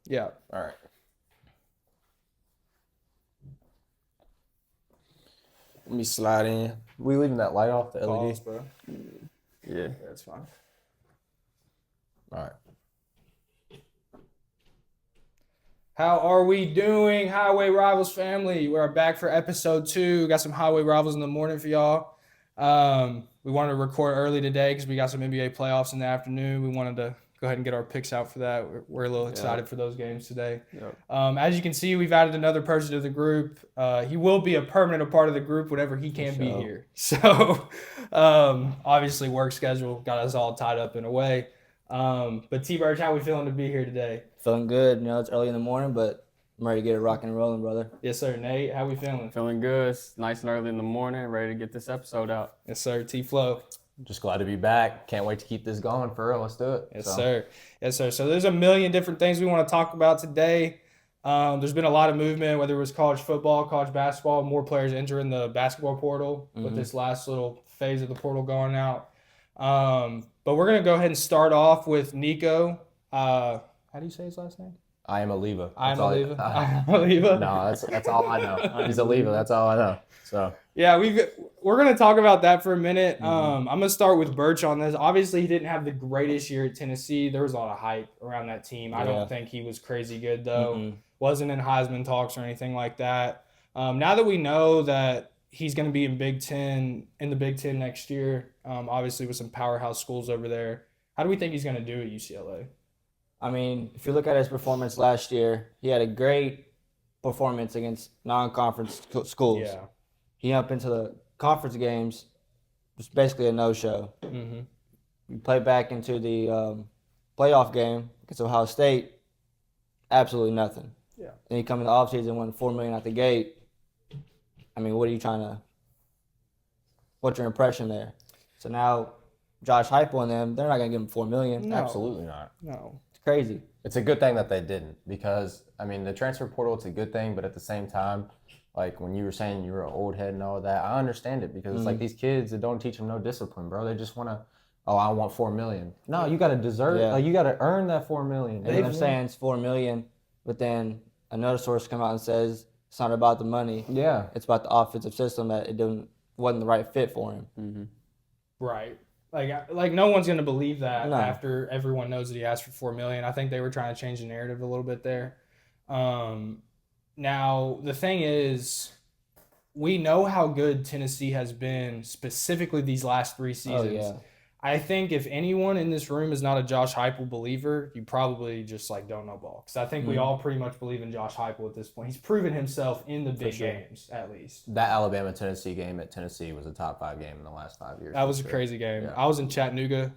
Yeah. All right. Let me slide in. We leaving that light off, the LED? Pause, bro. Yeah. That's fine. All right. How are we doing, Highway Rivals family? We're back for episode 2. Got some Highway Rivals in the morning for y'all. We wanted to record early today because we got some NBA playoffs in the afternoon. We wanted to go ahead and get our picks out for that. We're a little excited for those games today. Yep. As you can see, we've added another person to the group. He will be a permanent part of the group whenever he can be here. So, obviously, work schedule got us all tied up in a way. But T-Birch, how we feeling to be here today? Feeling good. You know, it's early in the morning, but I'm ready to get it rocking and rolling, brother. Yes, sir. Nate, how we feeling? Feeling good. It's nice and early in the morning. Ready to get this episode out. Yes, sir. T-Flow. Just glad to be back. Can't wait to keep this going for real. Let's do it. Yes, sir. Yes, sir. So there's a million different things we want to talk about today. There's been a lot of movement, whether it was college football, college basketball, more players entering the basketball portal with this last little phase of the portal going out. But we're going to go ahead and start off with Nico. How do you say his last name? I am Aliva. I am Aliva. I am Aliva. No, that's all I know. He's Aliva. That's all I know. So Yeah, we're gonna talk about that for a minute. I'm gonna start with Birch on this. Obviously, he didn't have the greatest year at Tennessee. There was a lot of hype around that team. I don't think he was crazy good though. Wasn't in Heisman talks or anything like that. Now that we know that he's gonna be in the Big Ten next year, obviously with some powerhouse schools over there, how do we think he's gonna do at UCLA? I mean, if you look at his performance last year, he had a great performance against non-conference schools. Yeah. He up into the conference games, was basically a no-show. Mm-hmm. You play back into the playoff game against Ohio State, absolutely nothing. Yeah. Then you come in the offseason, won $4 million out the gate. I mean, what's your impression there? So now Josh Heupel and them, they're not going to give him $4 million. No. absolutely not. No. It's crazy. It's a good thing that they didn't because, I mean, the transfer portal, it's a good thing, but at the same time, like when you were saying you were an old head and all that, I understand it because it's like these kids that don't teach them no discipline, bro. They just want to, I want $4 million. No, you got to deserve, Yeah. like you got to earn that $4 million. And they're saying it's $4 million, but then another source come out and says it's not about the money. Yeah. It's about the offensive system that wasn't the right fit for him. Right. Like no one's gonna believe that No. after everyone knows that he asked for $4 million. I think they were trying to change the narrative a little bit there. Now the thing is, we know how good Tennessee has been specifically these last 3 seasons. Oh, yeah. I think if anyone in this room is not a Josh Heupel believer, you probably just like don't know ball. Because I think we all pretty much believe in Josh Heupel at this point. He's proven himself in the big games, at least. That Alabama-Tennessee game at Tennessee was a top 5 game in the last 5 years. That was a crazy game. Yeah. I was in Chattanooga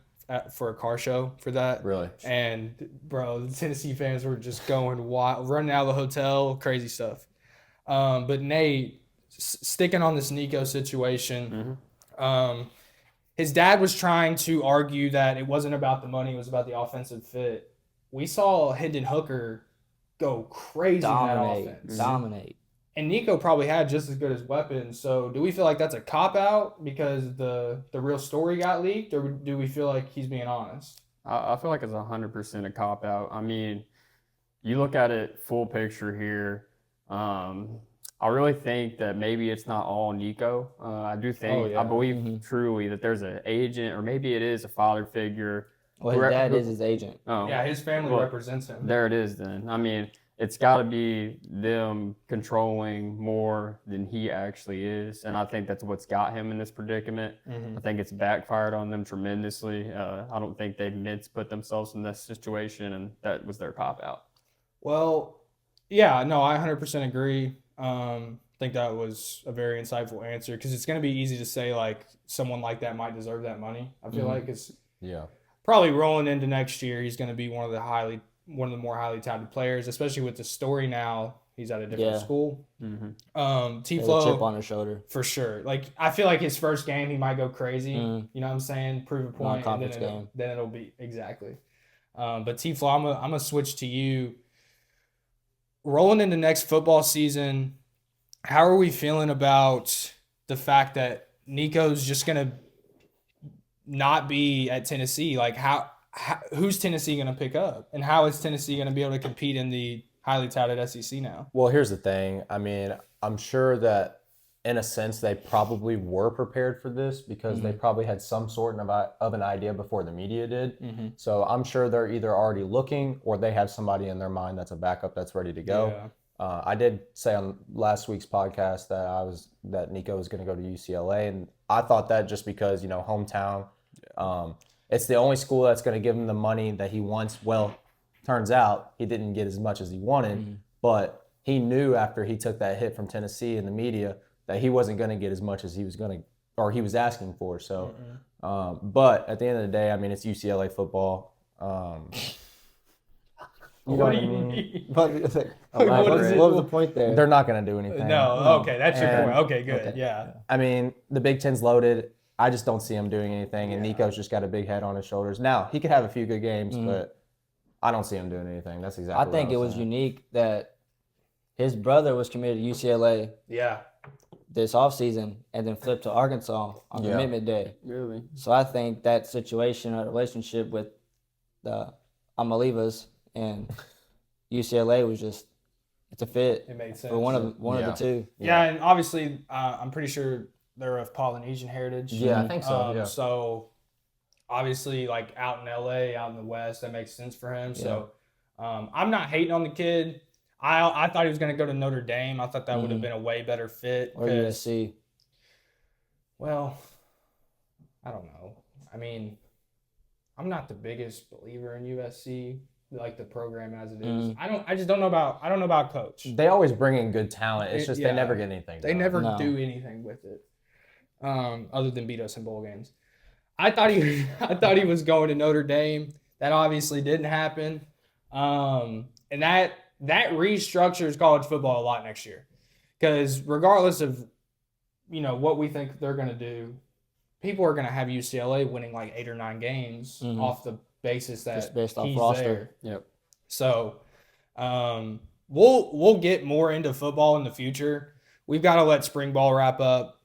for a car show for that. Really? And, bro, the Tennessee fans were just going wild, running out of the hotel, crazy stuff. But Nate, sticking on this Nico situation, his dad was trying to argue that it wasn't about the money, it was about the offensive fit. We saw Hendon Hooker go crazy in that offense. Dominate. And Nico probably had just as good as weapons. So do we feel like that's a cop-out because the real story got leaked, or do we feel like he's being honest? I feel like it's 100% a cop out. I mean, you look at it full picture here. I really think that maybe it's not all Nico. I do think, I believe truly that there's an agent, or maybe it is a father figure. Well, his dad is his agent. Oh, Yeah, his family represents him. there it is then. I mean, it's got to be them controlling more than he actually is. And I think that's what's got him in this predicament. I think it's backfired on them tremendously. I don't think they meant to put themselves in this situation, and that was their cop out. Well, yeah, no, I 100% agree. I think that was a very insightful answer because it's going to be easy to say like someone like that might deserve that money. I feel like it's probably rolling into next year. He's going to be one of the more highly touted players, especially with the story now. He's at a different school. There's a T-Flow chip on his shoulder. for sure. Like I feel like his first game he might go crazy. You know what I'm saying? Prove a point, and Non-conference game. then it'll be exactly. But T-Flow, I'm gonna switch to you. Rolling into next football season, how are we feeling about the fact that Nico's just gonna not be at Tennessee? Like how who's Tennessee going to pick up, and how is Tennessee going to be able to compete in the highly touted SEC now? Well, here's the thing. I mean, I'm sure that in a sense they probably were prepared for this because they probably had some sort of an idea before the media did. So I'm sure they're either already looking or they have somebody in their mind that's a backup that's ready to go. Yeah. I did say on last week's podcast that Nico was going to go to UCLA, and I thought that just because, you know, hometown. It's the only school that's going to give him the money that he wants. Well, turns out he didn't get as much as he wanted, but he knew after he took that hit from Tennessee in the media that he wasn't going to get as much as he was going to, or he was asking for. So, but at the end of the day, I mean, it's UCLA football. What do you mean? What What is it? was the point there? They're not going to do anything. No, okay, that's your And- point. Okay, good. okay. Yeah. I mean, the Big Ten's loaded. I just don't see him doing anything, and Nico's just got a big head on his shoulders. Now, he could have a few good games, but I don't see him doing anything. That's exactly I think what it was saying. unique that his brother was committed to UCLA Yeah. this offseason and then flipped to Arkansas on Yeah. commitment day. Really? So I think that situation or relationship with the Amalivas and UCLA was just it's a fit It made sense. for one of the two. Yeah, and obviously, I'm pretty sure they're of Polynesian heritage. Yeah, I think so. Yeah. So, obviously, like out in LA, out in the West, that makes sense for him. So, I'm not hating on the kid. I thought he was going to go to Notre Dame. I thought that would have been a way better fit. Or 'cause- USC. Well, I don't know. I mean, I'm not the biggest believer in USC, like the program as it is. I just don't know about. I don't know about coach. They always bring in good talent. It's just Yeah. they never get anything. They done. never No. do anything with it, other than beat us in bowl games. I thought he was going to Notre Dame. That obviously didn't happen, and that restructures college football a lot next year, because regardless of what we think they're going to do, people are going to have UCLA winning like 8 or 9 games off the basis that Just based off he's roster. there. Yep. So, we'll get more into football in the future. We've got to let spring ball wrap up.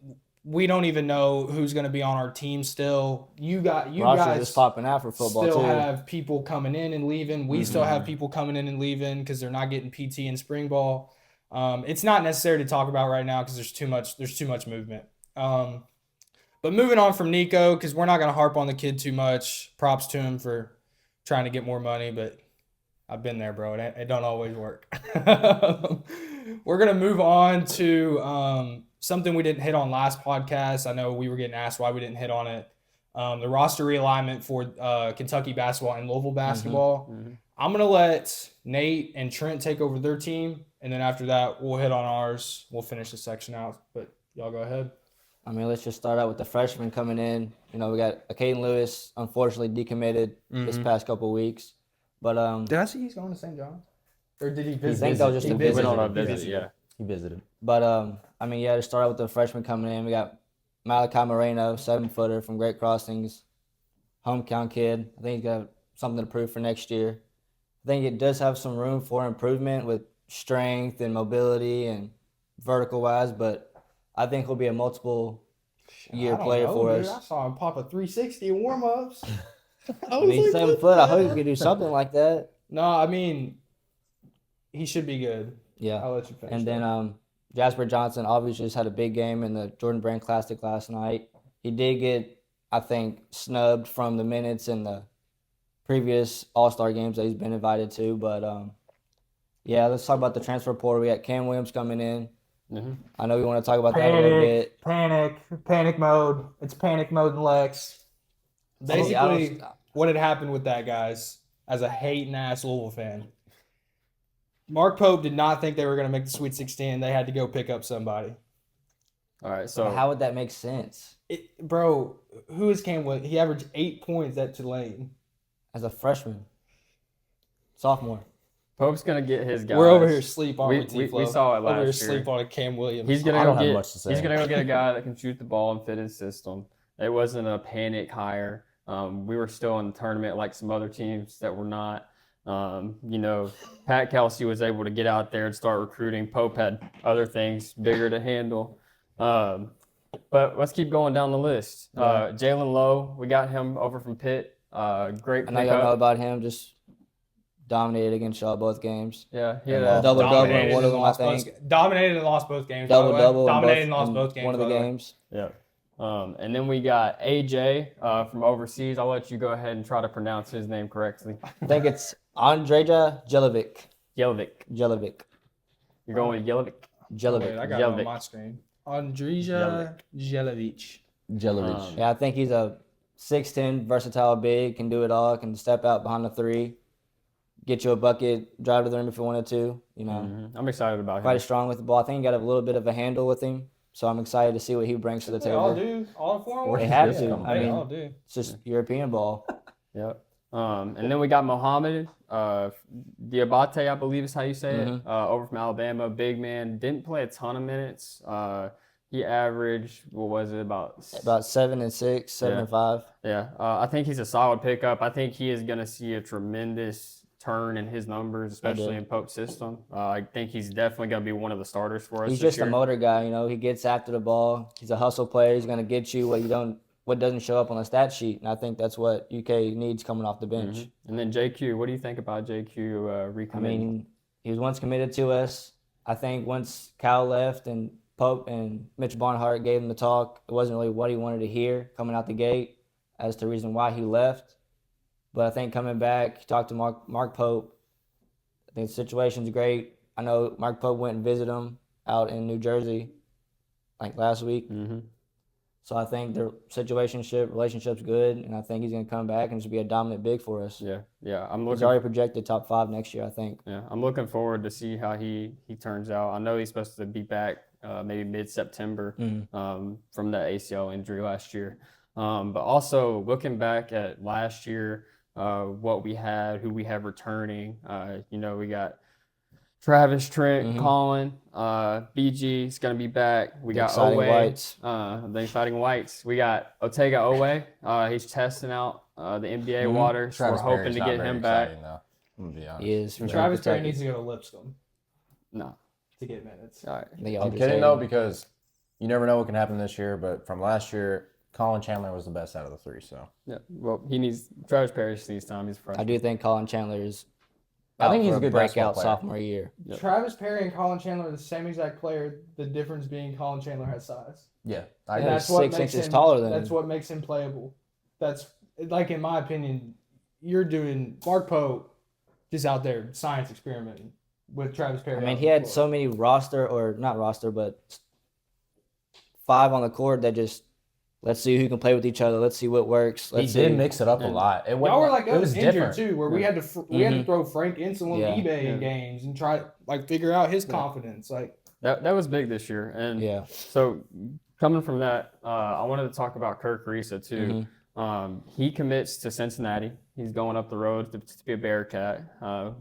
We don't even know who's going to be on our team still. You Roster's guys just popping out for football still too. have people coming in and leaving. We still have people coming in and leaving because they're not getting PT in spring ball. It's not necessary to talk about right now because there's too much movement. But moving on from Nico, because we're not going to harp on the kid too much. Props to him for trying to get more money, but I've been there, bro. It don't always work. We're going to move on to something we didn't hit on last podcast. I know we were getting asked why we didn't hit on it. The roster realignment for Kentucky basketball and Louisville basketball. I'm going to let Nate and Trent take over their team, and then after that, we'll hit on ours. We'll finish the section out, but y'all go ahead. I mean, let's just start out with the freshmen coming in. We got Caden Lewis, unfortunately decommitted this past couple of weeks. But Did I see he's going to St. John's? Or did he visit? I think that was just a We visit. went on a He visit, visited. yeah. He visited. But I mean, yeah, to start out with the freshmen coming in, we got Malachi Moreno, 7-footer from Great Crossings, hometown kid. I think he's got something to prove for next year. I think it does have some room for improvement with strength and mobility and vertical wise, but I think he'll be a multiple year player for us. I saw him pop a 360 in warm-ups. I mean, 7 foot. I hope he can do something like that. No, I mean, he should be good. Yeah. I'll let you finish. And then Jasper Johnson obviously just had a big game in the Jordan Brand Classic last night. He did get, I think, snubbed from the minutes in the previous All-Star games that he's been invited to. But, yeah, let's talk about the transfer portal. We got Cam Williams coming in. I know we want to talk about that a little bit. Panic mode. It's panic mode in Lex. Basically, what had happened with that, guys, as a hating-ass Louisville fan, Mark Pope did not think they were going to make the Sweet 16. They had to go pick up somebody. All right, so How would that make sense Bro, who is Cam Williams? He averaged 8 points at Tulane. as a freshman, sophomore? Pope's gonna get his guys. We're over here asleep on We saw it Over here last year. asleep on a Cam Williams. He's gonna I go don't have get. much to say. He's gonna go get a guy that can shoot the ball and fit his system. It wasn't a panic hire. We were still in the tournament like some other teams that were not. Pat Kelsey was able to get out there and start recruiting. Pope had other things bigger to handle. But let's keep going down the list. Jalen Lowe, we got him over from Pitt. Great I know y'all know pickup. about him. Just dominated against y'all both games. Yeah, he had And a double-double Dominated in one and of them, I lost both. think. Dominated and lost both games. by the way. Double-double in Dominated and both lost in both games. one of the by the way. games. Yeah. And then we got AJ from overseas. I'll let you go ahead and try to pronounce his name correctly. I think it's Andreja Jelivic. Jelivic. You're going with Jelivic? Wait, I got it on Jelivic. my screen. Andrija Jelivic. Jelic. Yeah, I think he's a 6'10", versatile big, can do it all, can step out behind the three, get you a bucket, drive to the rim if you wanted to. You know, I'm excited about quite him. strong with the ball. I think he got a little bit of a handle with him, so I'm excited to see what he brings to the They all table. do. All four. They have Yeah, to. I They mean, all do. it's just European ball. Yep. And then we got Mohammed Diabate, I believe is how you say it, over from Alabama. Big man. Didn't play a ton of minutes. He averaged, what was it, about 7 and 6, 7 and 5. Yeah, I think he's a solid pickup. I think he is going to see a tremendous turn in his numbers, especially in Pope's system. I think he's definitely going to be one of the starters for us He's this just year. a motor guy, you know. He gets after the ball. He's a hustle player. He's going to get you what doesn't show up on the stat sheet, and I think that's what UK needs coming off the bench. And then JQ, what do you think about JQ recommitting? I mean, he was once committed to us. I think once Cal left and Pope and Mitch Barnhart gave him the talk, it wasn't really what he wanted to hear coming out the gate as to the reason why he left. But I think coming back, he talked to Mark Pope. I think the situation's great. I know Mark Pope went and visited him out in New Jersey like last week. So I think their relationship's good, and I think he's going to come back and just be a dominant big for us. Yeah. He's already projected top 5 next year, I think. Yeah, I'm looking forward to see how he turns out. I know he's supposed to be back maybe mid-September from that ACL injury last year. But also looking back at last year, what we had, who we have returning. We got Travis, Trent, Colin, BG is going to be back. We got Exciting Owe, Whites. the exciting Whites. We got Otega Owe. He's testing out the NBA waters. Travis We're hoping Perry's to not get very him back. exciting, though. I'm gonna be honest. He is. Travis Perry needs to go to Lipscomb No. to get minutes. All right. I'm kidding though, because you never know what can happen this year. But from last year, Colin Chandler was the best out of the 3. So Yeah. Well, Travis Perry needs time. He's fresh. I do think Colin Chandler is I think he's for a good breakout basketball player. sophomore year. Yep. Travis Perry and Colin Chandler are the same exact player. The difference being Colin Chandler has size. yeah, I And agree. that's what 6 makes inches him, taller than That's him. what makes him playable. That's like, in my opinion, you're doing Mark Pope just out there science experimenting with Travis Perry. I mean, on he the had floor. so many not roster, but 5 on the court that just, let's see who can play with each other. Let's see what works. He Let's did see. mix it up a lot. It Y'all wasn't were like it was injured different. too, where we had to throw Frank Insel on Yeah. eBay in games and try like figure out his confidence. Like That was big this year. And Yeah. so coming from that, I wanted to talk about Kirk Risa too. He commits to Cincinnati. He's going up the road to be a Bearcat.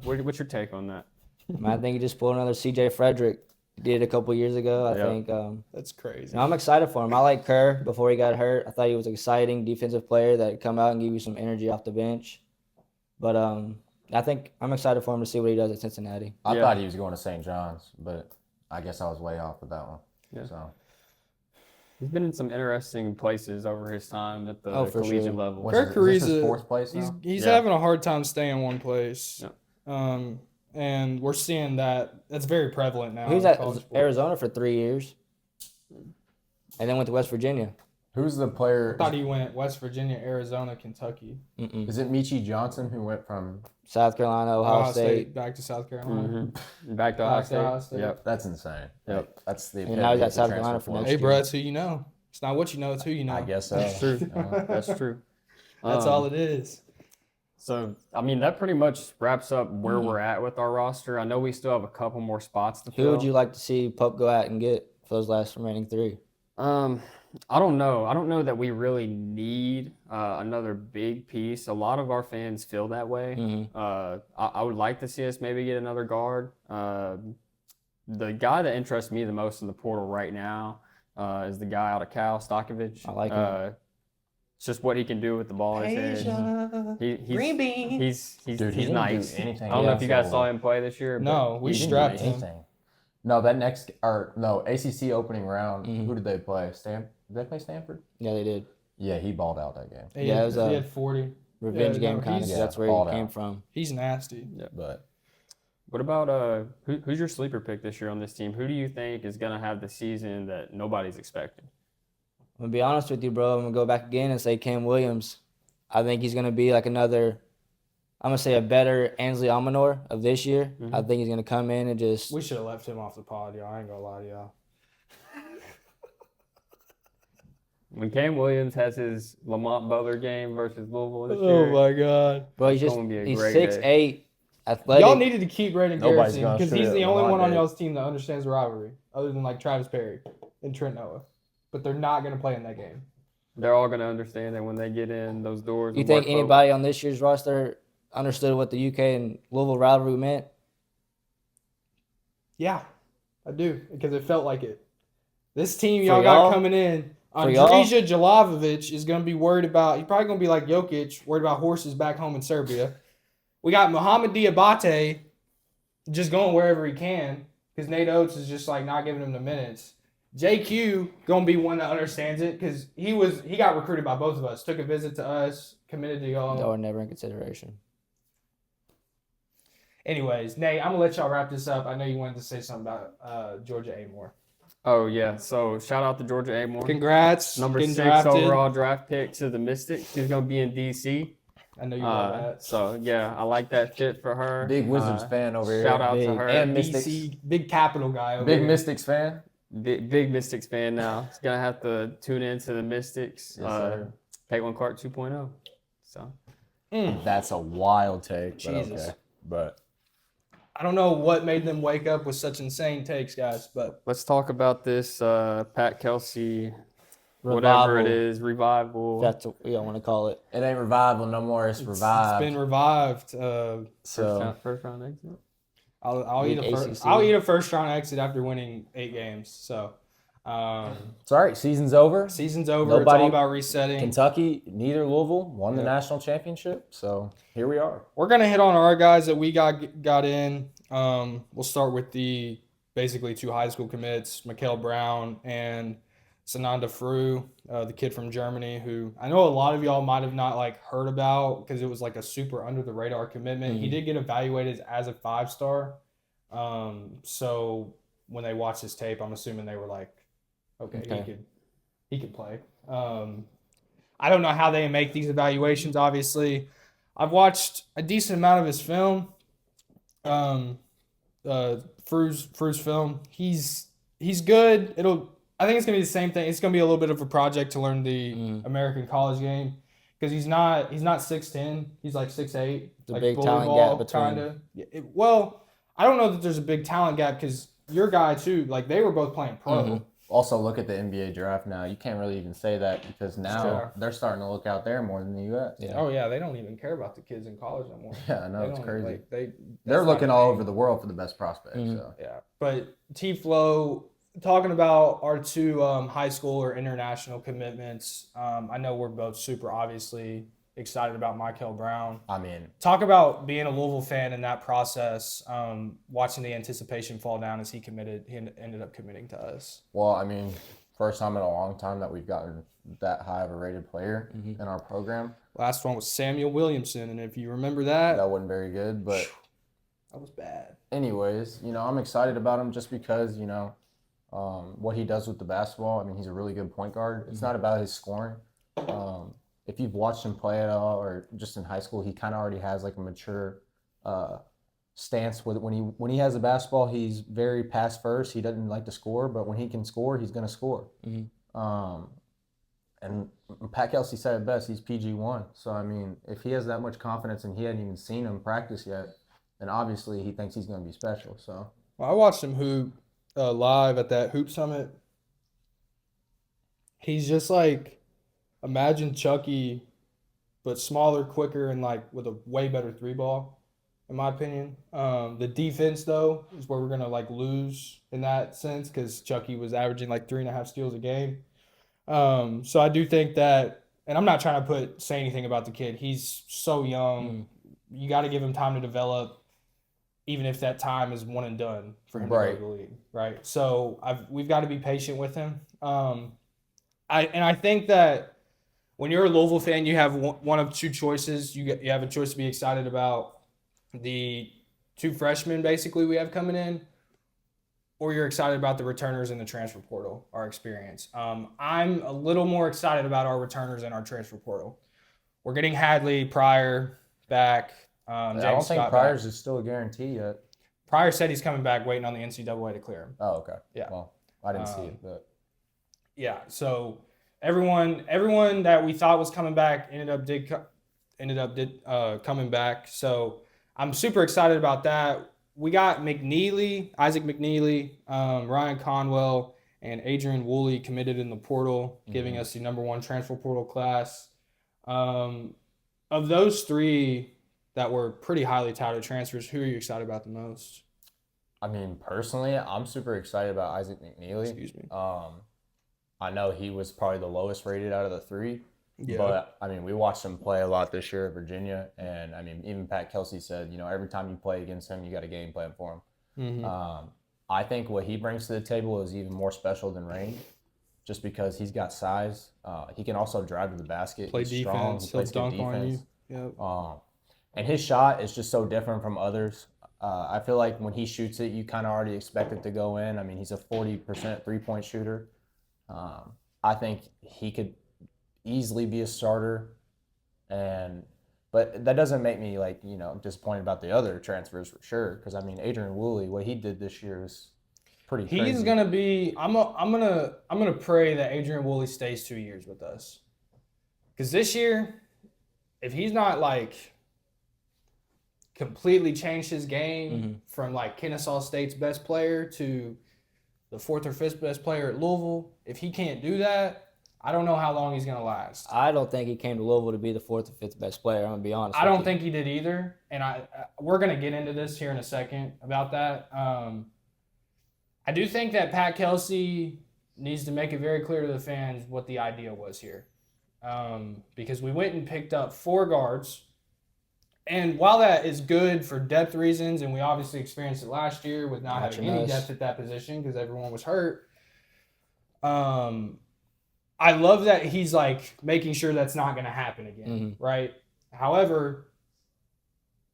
What's your take on that? I think he just pulled another CJ Frederick. Did a couple years ago. I Yeah. think that's crazy. I'm excited for him. I like Kerr before he got hurt. I thought he was an exciting defensive player that would come out and give you some energy off the bench. But I think I'm excited for him to see what he does at Cincinnati. I Yeah. thought he was going to St. John's, but I guess I was way off with that one. Yeah. So He's been in some interesting places over his time at the Oh, for collegiate sure. level. What's Kirk is this his Ariza, 4th place now? He's Yeah. having a hard time staying in one place. Yeah. And we're seeing that's very prevalent now. He was in at college sports. Arizona for 3 years, and then went to West Virginia. Who's the player? I thought he went West Virginia, Arizona, Kentucky, Is it Michi Johnson who went from? South Carolina, Ohio State. back to South Carolina. Back to Ohio Back to Ohio State. State. Yep. That's insane. Yep. That's the. And now he's epitome at of South the Carolina transfer for portal. next Hey, bro, it's who you know. It's not what you know, it's who you know. I guess so. That's true. Uh, That's true. That's all it is. So, I mean, that pretty much wraps up where we're at with our roster. I know we still have a couple more spots to fill. Who would you like to see Pope go out and get for those last remaining 3? I don't know. I don't know that we really need another big piece. A lot of our fans feel that way. I would like to see us maybe get another guard. The guy that interests me the most in the portal right now is the guy out of Cal, Stokovich. I like him. It's just what he can do with the ball in his hands. Green bean. He's Dude, he he's didn't nice. do anything. I don't know if you guys so- saw him play this year. But No, we He didn't do strapped him. anything. No, ACC opening round. Who did they play? Did they play Stanford? Yeah, they did. Yeah, he balled out that game. He Yeah, had, it was, he had 40. revenge Yeah, game no, kind of. he's- That's where balled he came out. from. He's nasty. But What about who's your sleeper pick this year on this team? Who do you think is gonna have the season that nobody's expecting? I'm gonna be honest with you, bro. I'm gonna go back again and say Cam Williams. I think he's gonna be like another. I'm gonna say a better Ansley Almanor of this year. Mhm. I think he's gonna come in and just. We should have left him off the pod, y'all. I ain't gonna lie to y'all. When Cam Williams has his Lamont Butler game versus Louisville this Oh year, my god. Bro, he's It's just gonna be a he's great 6'8", athletic. Y'all needed to keep Brandon Nobody's Garrison gonna because shoot he's it the only Lamont one on did. y'all's team that understands the rivalry, other than like Travis Perry and Trent Noah. But they're not gonna play in that game. they're all gonna understand that when they get in those doors. You and think work anybody on this year's roster understood what the UK and Louisville rivalry meant? Yeah, I do because it felt like it. This team For y'all got y'all? coming in. For y'all? Andrija Jalovic is gonna be worried about. He's probably gonna be like Jokic, worried about horses back home in Serbia. We got Mohamed Diabate just going wherever he can because Nate Oates is just like not giving him the minutes. JQ gonna be one that understands it because he got recruited by both of us, took a visit to us, committed to y'all. Y'all were never in consideration. Anyways, Nate, I'm gonna let y'all wrap this up. I know you wanted to say something about Georgia Amore. Oh yeah, so shout out to Georgia Amore. Congrats, Number getting 6 drafted. overall draft pick to the Mystics. She's gonna be in DC. I know you love that. So yeah, I like that fit for her. big Wizards fan over here. Shout out to Big. her. And Mystics. DC, big capital guy over Big here. Mystics fan. Big Mystics fan now. He's gonna have to tune in to the Mystics. Yes, sir. Caitlin Clark 2.0. So That's a wild take. But Jesus. okay. But I don't know what made them wake up with such insane takes, guys, but let's talk about this Pat Kelsey, whatever it Revival. is, revival. That's what we don't want to call it. it ain't revival no more. It's revived. it's been revived. So first round exit. I'll eat Big a ACC. I'll eat a first round exit after winning 8 games. So it's all right. Season's over. season's over. It's Nobody- all about resetting. Kentucky, neither Louisville won the Yeah. national championship. So here we are. We're gonna hit on our guys that we got in. We'll start with the basically 2 high school commits, Mikael Brown and Sananda Fru, the kid from Germany, who I know a lot of y'all might have not like heard about because it was like a super under the radar commitment. He did get evaluated as a 5-star. So when they watched his tape, I'm assuming they were like, okay. he could play. I don't know how they make these evaluations. Obviously, I've watched a decent amount of his film. Fru's film. He's good. I think it's gonna be the same thing. It's gonna be a little bit of a project to learn the American college game because he's not 6'10". He's like 6'8". The like big bully talent ball, gap between. kinda. Well, I don't know that there's a big talent gap because your guy too. Like they were both playing pro. Also, look at the NBA draft now. You can't really even say that because now true. they're starting to look out there more than the U.S. Yeah. Oh yeah, they don't even care about the kids in college anymore. Yeah, I know, They it's don't, crazy. like, They're that's looking not a all thing. over the world for the best prospects. So. Yeah, but T-Flow, talking about our 2 high school or international commitments, I know we're both super obviously excited about Mikael Brown. I mean, Talk about being a Louisville fan in that process, watching the anticipation fall down as he ended up committing to us. well, I mean, first time in a long time that we've gotten that high of a rated player in our program. Last one was Samuel Williamson, and if you remember that, That wasn't very good, but that was bad. anyways, I'm excited about him just because, what he does with the basketball. I mean, he's a really good point guard. It's not about his scoring. If you've watched him play at all or just in high school, he kind of already has like a mature stance with when he has the basketball. He's very pass first. He doesn't like to score, but when he can score, he's going to score. And Pat Kelsey said it best. He's PG1. So, I mean, if he has that much confidence and he hadn't even seen him practice yet, then obviously he thinks he's going to be special. So, Well, I watched him hoop live at that Hoop Summit. He's just like, imagine Chucky, but smaller, quicker, and like with a way better 3-ball, in my opinion. The defense, though, is where we're going to like lose in that sense because Chucky was averaging like 3.5 steals a game. So I do think that, and I'm not trying to say anything about the kid. He's so young. You got to give him time to develop, even if that time is one and done for him to go to the league, right? So we've got to be patient with him. I think that when you're a Louisville fan, you have one of two choices. You have a choice to be excited about the 2 freshmen basically we have coming in, or you're excited about the returners in the transfer portal, our experience. I'm a little more excited about our returners in our transfer portal. We're getting Hadley, Pryor back. I don't think Pryor's is still a guarantee yet. Pryor said he's coming back, waiting on the NCAA to clear him. Oh, okay. Yeah. Well, I didn't see it, but yeah. So everyone that we thought was coming back ended up coming back. So I'm super excited about that. We got Isaac McNeely, Ryan Conwell, and Adrian Woolley committed in the portal, giving us the #1 transfer portal class. Of those 3 that were pretty highly touted transfers, who are you excited about the most? I mean, personally, I'm super excited about Isaac McNeely. Excuse me. I know he was probably the lowest rated out of the 3. Yeah. But, I mean, we watched him play a lot this year at Virginia. And, I mean, even Pat Kelsey said, every time you play against him, you got a game plan for him. Mm-hmm. I think what he brings to the table is even more special than Rain, just because he's got size. He can also drive to the basket. Play he's defense. Strong. He He'll plays dunk good defense. on you. Yep. And his shot is just so different from others. I feel like when he shoots it, you kind of already expect it to go in. I mean, he's a 40% three-point shooter. I think he could easily be a starter, but that doesn't make me disappointed about the other transfers for sure. Because I mean, Adrian Woolley, what he did this year is pretty crazy. He's gonna be. I'm gonna pray that Adrian Woolley stays 2 years with us. Because this year, if he's not completely changed his game from Kennesaw State's best player to the 4th or 5th best player at Louisville, if he can't do that, I don't know how long he's going to last. I don't think he came to Louisville to be the 4th or 5th best player. I'm going to be honest. I don't think he did either. And we're going to get into this here in a second about that. I do think that Pat Kelsey needs to make it very clear to the fans what the idea was here. Because we went and picked up 4 guards. And while that is good for depth reasons, and we obviously experienced it last year with not having any depth at that position because everyone was hurt, I love that he's making sure that's not going to happen again, right? However,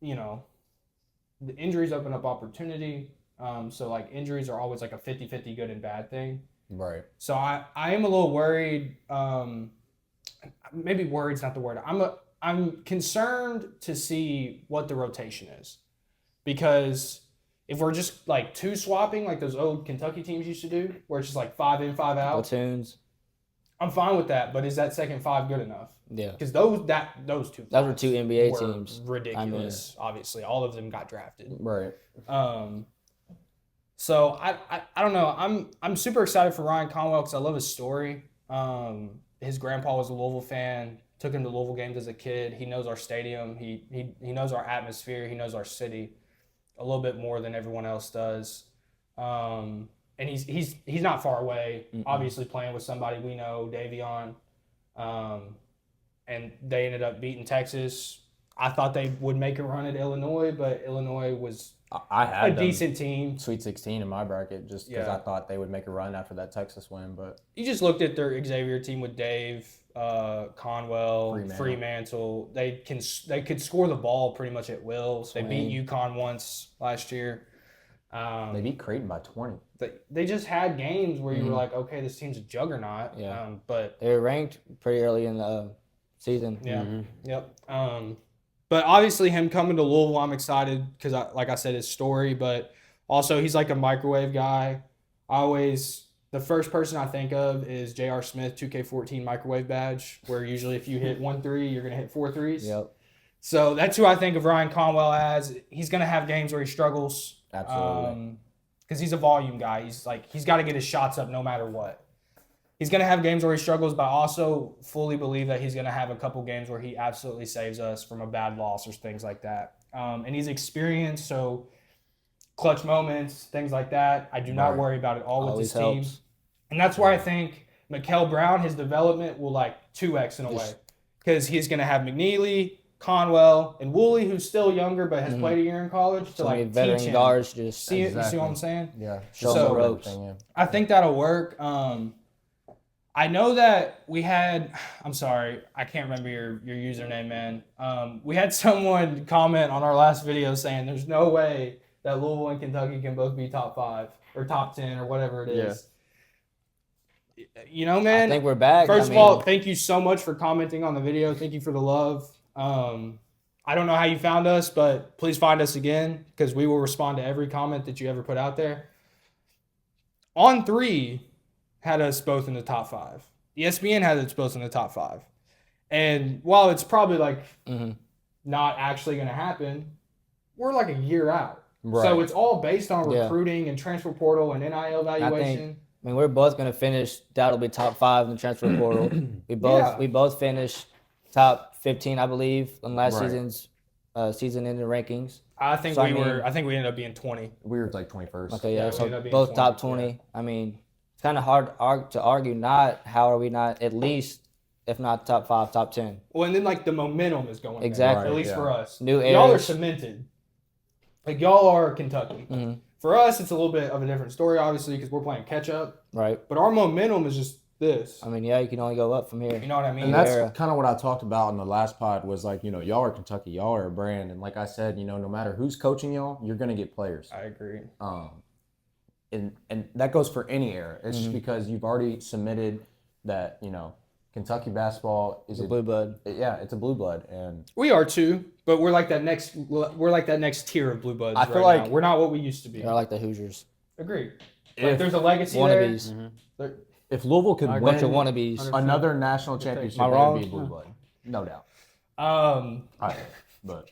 the injuries open up opportunity. So injuries are always a 50-50 good and bad thing. Right. So I am a little worried. Maybe worried's not the word. I'm concerned to see what the rotation is, because if we're just 2 swapping like those old Kentucky teams used to do, where it's just 5 in, 5 out, platoons, I'm fine with that. But is that second 5 good enough? Yeah, because those 2 those were 2 NBA were teams. Ridiculous. Obviously, all of them got drafted. Right. So I don't know. I'm super excited for Ryan Conwell because I love his story. His grandpa was a Louisville fan. Took him to Louisville games as a kid. He knows our stadium. He knows our atmosphere. He knows our city a little bit more than everyone else does. And he's not far away. Obviously playing with somebody we know, Davion. And they ended up beating Texas. I thought they would make a run at Illinois, but Illinois was a decent team. Sweet 16 in my bracket, just because I thought they would make a run after that Texas win. But you just looked at their Xavier team with Dave, Conwell, Fremantle. They could score the ball pretty much at will. So they beat UConn once last year. They beat Creighton by 20. They just had games where you were like, okay, this team's a juggernaut. Yeah. But they were ranked pretty early in the season. Yeah. Yep. But obviously him coming to Louisville, I'm excited because, like I said, his story. But also he's a microwave guy. The first person I think of is J.R. Smith, 2K14 microwave badge, where usually if you hit 1 3, you're going to hit 4 threes. Yep. So that's who I think of Ryan Conwell as. He's going to have games where he struggles. Absolutely. Because he's a volume guy. He's got to get his shots up no matter what. He's going to have games where he struggles, but I also fully believe that he's going to have a couple games where he absolutely saves us from a bad loss or things like that. And he's experienced, so clutch moments, things like that. I do not worry about it all with this team. And that's why I think Mikal Brown, his development will 2X in a way. Because he's going to have McNeely, Conwell, and Woolley, who's still younger but has played a year in college, to veteran teach him. guards just You see what I'm saying? Yeah. So ropes. I think that'll work. I know that we had. I'm sorry, I can't remember your username, man. We had someone comment on our last video saying there's no way that Louisville and Kentucky can both be top 5 or top 10 or whatever it is. You know, man. I think we're back. First of all, thank you so much for commenting on the video. Thank you for the love. I don't know how you found us, but please find us again because we will respond to every comment that you ever put out there. On3 had us both in the top 5. ESPN had us both in the top 5. And while it's probably like not actually going to happen, we're like a year out. Right. So it's all based on recruiting and transfer portal and NIL evaluation. I mean, we're both going to finish. That'll be top 5 in the transfer portal. We both finished top 15, I believe, in last season's season in the rankings. I think we ended up being 20. We were like 21st. Okay, yeah. So both 20, top 20. Yeah. I mean, it's kind of hard to argue. Not how are we not at least, if not top 5, top 10. Well, and then like the momentum is going exactly. There, at least for us. New y'all are cemented. Like y'all are Kentucky. Mm-hmm. For us, it's a little bit of a different story, obviously, because we're playing catch up. Right. But our momentum is just this. I mean, yeah, you can only go up from here. You know what I mean? And that's kind of what I talked about in the last pod was like, you know, y'all are Kentucky, y'all are a brand. And like I said, you know, no matter who's coaching y'all, you're going to get players. I agree. And that goes for any era. It's just because you've already submitted that, you know, Kentucky basketball is a blue blood. Yeah, it's a blue blood, and we are too. But we're like that next tier of blue bloods. I feel like now. We're not what we used to be. They're like the Hoosiers. Agreed. Like there's a legacy wannabes. There. If Louisville could win bunch of wannabes. another national championship, it would be blue blood, no doubt. But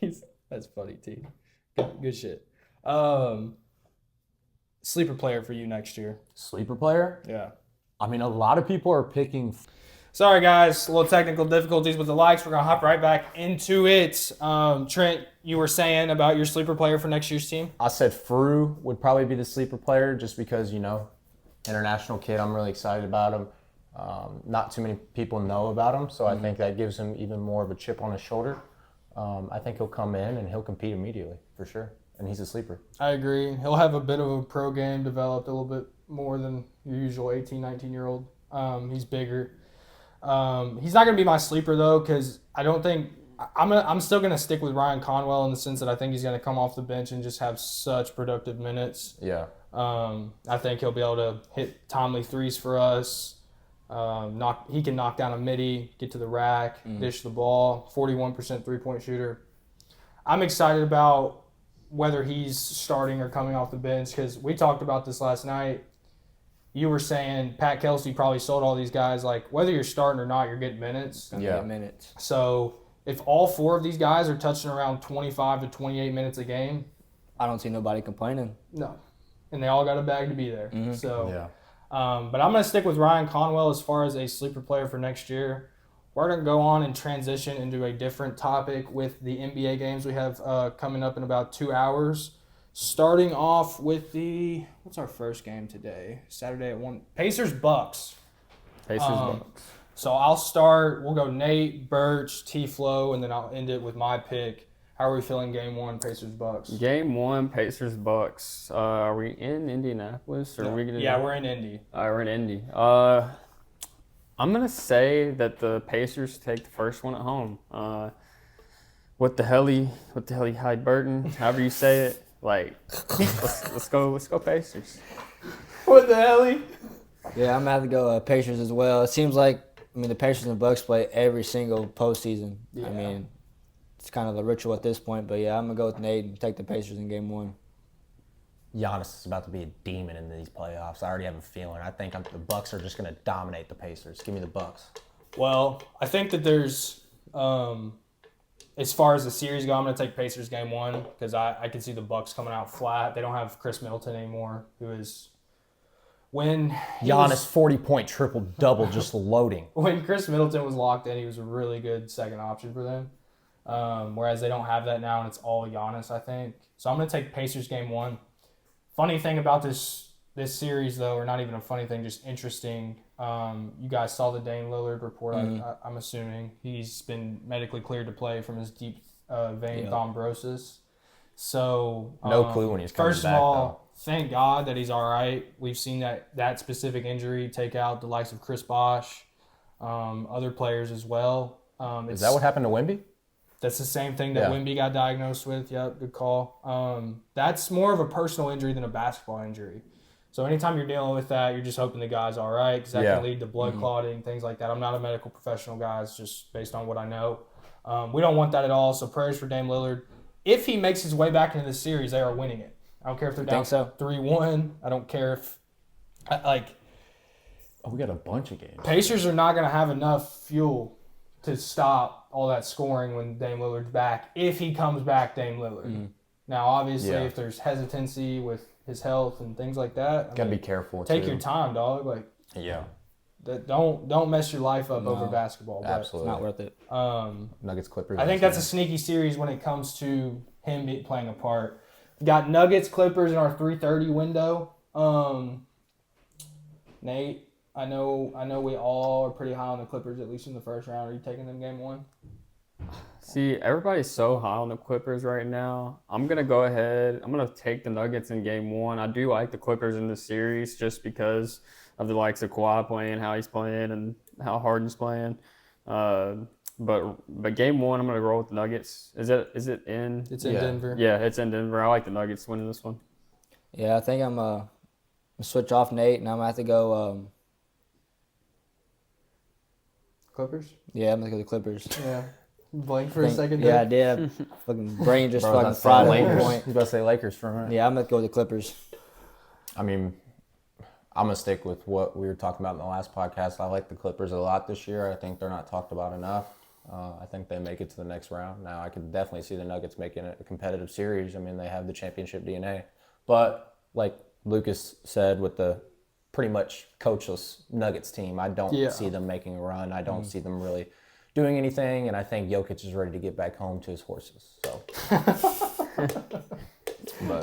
that's funny, T. Good shit. Sleeper player for you next year. Sleeper player? Yeah. I mean, a lot of people are picking. Sorry, guys. A little technical difficulties with the likes. We're going to hop right back into it. Trent, you were saying about your sleeper player for next year's team? I said Fru would probably be the sleeper player just because, you know, international kid. I'm really excited about him. Not too many people know about him, so I think that gives him even more of a chip on his shoulder. I think he'll come in and he'll compete immediately, for sure. And he's a sleeper. I agree. He'll have a bit of a pro game developed a little bit more than your usual 18, 19-year-old. He's bigger. He's not going to be my sleeper, though, because I don't think – I'm still going to stick with Ryan Conwell in the sense that I think he's going to come off the bench and just have such productive minutes. Yeah. I think he'll be able to hit timely threes for us. He can knock down a midi, get to the rack, dish the ball, 41% three-point shooter. I'm excited about whether he's starting or coming off the bench because we talked about this last night. You were saying Pat Kelsey probably sold all these guys, like, whether you're starting or not, you're getting minutes. Yeah, minutes. So if all 4 of these guys are touching around 25 to 28 minutes a game, I don't see nobody complaining. No. And they all got a bag to be there. But I'm going to stick with Ryan Conwell as far as a sleeper player for next year. We're going to go on and transition into a different topic with the NBA games we have coming up in about 2 hours. Starting off with what's our first game today? Saturday at 1. Pacers-Bucks. Pacers-Bucks. So I'll start. We'll go Nate, Birch, T-Flow, and then I'll end it with my pick. How are we feeling game 1, Pacers-Bucks? Game 1, Pacers-Bucks. Are we in Indianapolis? Or are we gonna we're in Indy. We're in Indy. I'm going to say that the Pacers take the first one at home. What the hell, Halliburton, however you say it. Like, let's go Pacers. What the hell? Yeah, I'm going to have to go Pacers as well. It seems like, the Pacers and Bucks play every single postseason. Yeah. It's kind of a ritual at this point, but yeah, I'm going to go with Nate and take the Pacers in game 1. Giannis is about to be a demon in these playoffs. I already have a feeling. I think the Bucks are just going to dominate the Pacers. Give me the Bucks. Well, I think that there's as far as the series go, I'm going to take Pacers game 1 because I can see the Bucks coming out flat. They don't have Chris Middleton anymore, who is when Giannis 40-point triple-double just loading. When Chris Middleton was locked in, he was a really good second option for them. Whereas they don't have that now, and it's all Giannis, I think. So I'm going to take Pacers game 1. Funny thing about this series, though, or not even a funny thing, just interesting. You guys saw the Dame Lillard report, I'm assuming. He's been medically cleared to play from his deep vein thrombosis. So no clue when he's coming back, thank God that he's all right. We've seen that specific injury take out the likes of Chris Bosh, other players as well. Is that what happened to Wemby? That's the same thing that Wemby got diagnosed with. Yep, good call. That's more of a personal injury than a basketball injury. So anytime you're dealing with that, you're just hoping the guy's all right because that can lead to blood clotting, things like that. I'm not a medical professional, guys, just based on what I know. We don't want that at all, so prayers for Dame Lillard. If he makes his way back into the series, they are winning it. I don't care if they're down 3-1. I don't care if we got a bunch of games. Pacers are not going to have enough fuel to stop all that scoring when Dame Lillard's back. If he comes back, Dame Lillard. Now, obviously, if there's hesitancy with his health and things like that, Gotta be careful. Take your time, dog. Don't mess your life up over basketball. Absolutely, It's not worth it. Nuggets Clippers. I think that's a sneaky series when it comes to him playing a part. We got Nuggets Clippers in our 3:30 window. Nate, I know we all are pretty high on the Clippers, at least in the first round. Are you taking them game one? See, everybody's so high on the Clippers right now. I'm going to go ahead. I'm going to take the Nuggets in game one. I do like the Clippers in this series just because of the likes of Kawhi playing, how he's playing, and how Harden's playing. But game one, I'm going to roll with the Nuggets. Is it in? It's in Denver. Yeah, it's in Denver. I like the Nuggets winning this one. Yeah, I think I'm going to switch off Nate, and I'm going to have to go Clippers? yeah, I'm going to go the Clippers. Yeah. Blank for a second Yeah, I there. did. Fucking brain just Bro, fucking that's fried at Lakers. one point. You about to say Lakers for a minute? Yeah, I'm going to go with the Clippers. I mean, I'm going to stick with what we were talking about in the last podcast. I like the Clippers a lot this year. I think they're not talked about enough. I think they make it to the next round. Now, I could definitely see the Nuggets making it a competitive series. I mean, they have the championship DNA. But like Lucas said, with the pretty much coachless Nuggets team, I don't see them making a run. I don't see them really doing anything, and I think Jokic is ready to get back home to his horses. So,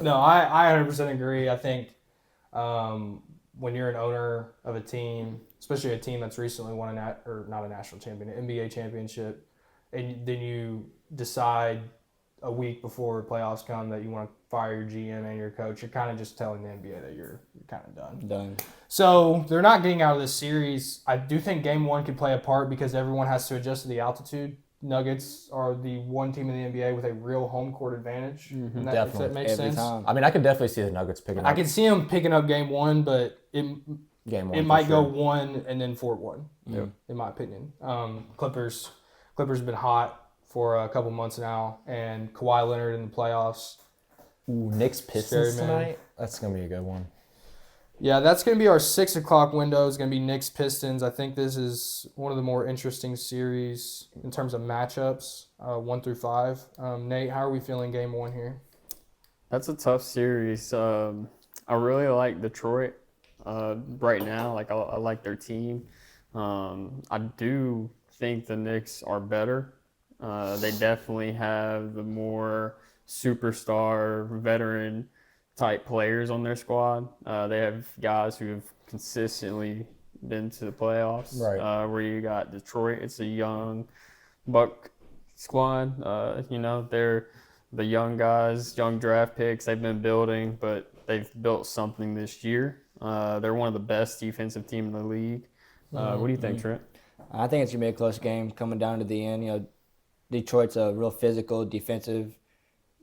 No, I 100% agree. I think when you're an owner of a team, especially a team that's recently won not a national champion, an NBA championship, and then you decide a week before playoffs come that you want to fire your GM and your coach, you're kind of just telling the NBA that you're kind of done. Done. So they're not getting out of this series. I do think game one could play a part because everyone has to adjust to the altitude. Nuggets are the one team in the NBA with a real home court advantage. If that makes sense. Time. I mean, I could definitely see the Nuggets picking up. I can see them picking up game one, but game one. it might go 1 and then 4-1, in my opinion. Clippers have been hot for a couple months now, and Kawhi Leonard in the playoffs. Ooh, Knicks Pistons Scary, man. tonight. That's gonna be a good one. Yeah, that's going to be our 6 o'clock window. It's going to be Knicks Pistons. I think this is one of the more interesting series in terms of matchups, 1 through 5. Nate, how are we feeling game one here? That's a tough series. I really like Detroit right now. Like I like their team. I do think the Knicks are better. They definitely have the more superstar veteran type players on their squad. They have guys who have consistently been to the playoffs. Right. Where you got Detroit, it's a young Buck squad. They're the young guys, young draft picks. They've been building, but they've built something this year. They're one of the best defensive team in the league. What do you think, Trent? I think it's going to be a close game coming down to the end. You know, Detroit's a real physical, defensive,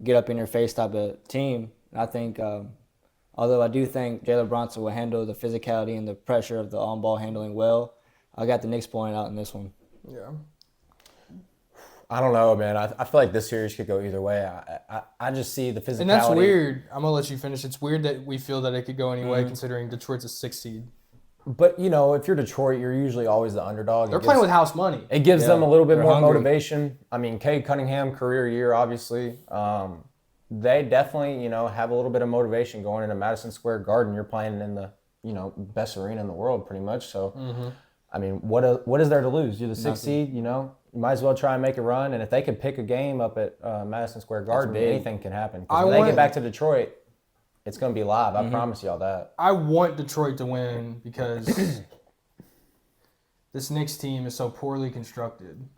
get-up-in-your-face type of team. I think, although I do think Jalen Brunson will handle the physicality and the pressure of the on-ball handling well, I got the Knicks pulling out in this one. Yeah. I don't know, man. I feel like this series could go either way. I just see the physicality. And that's weird. I'm going to let you finish. It's weird that we feel that it could go anyway, considering Detroit's a 6 seed. But, if you're Detroit, you're usually always the underdog. They're playing with house money. It gives them a little bit more hungry. motivation. I mean, Cade Cunningham, career year, obviously. They definitely, have a little bit of motivation going into Madison Square Garden. You're playing in the, best arena in the world pretty much. So, I mean, what is there to lose? You're the 6th seed, you might as well try and make a run. And if they could pick a game up at Madison Square Garden, anything can happen. 'Cause when they get back to Detroit, it's going to be live. I promise y'all that. I want Detroit to win because this Knicks team is so poorly constructed.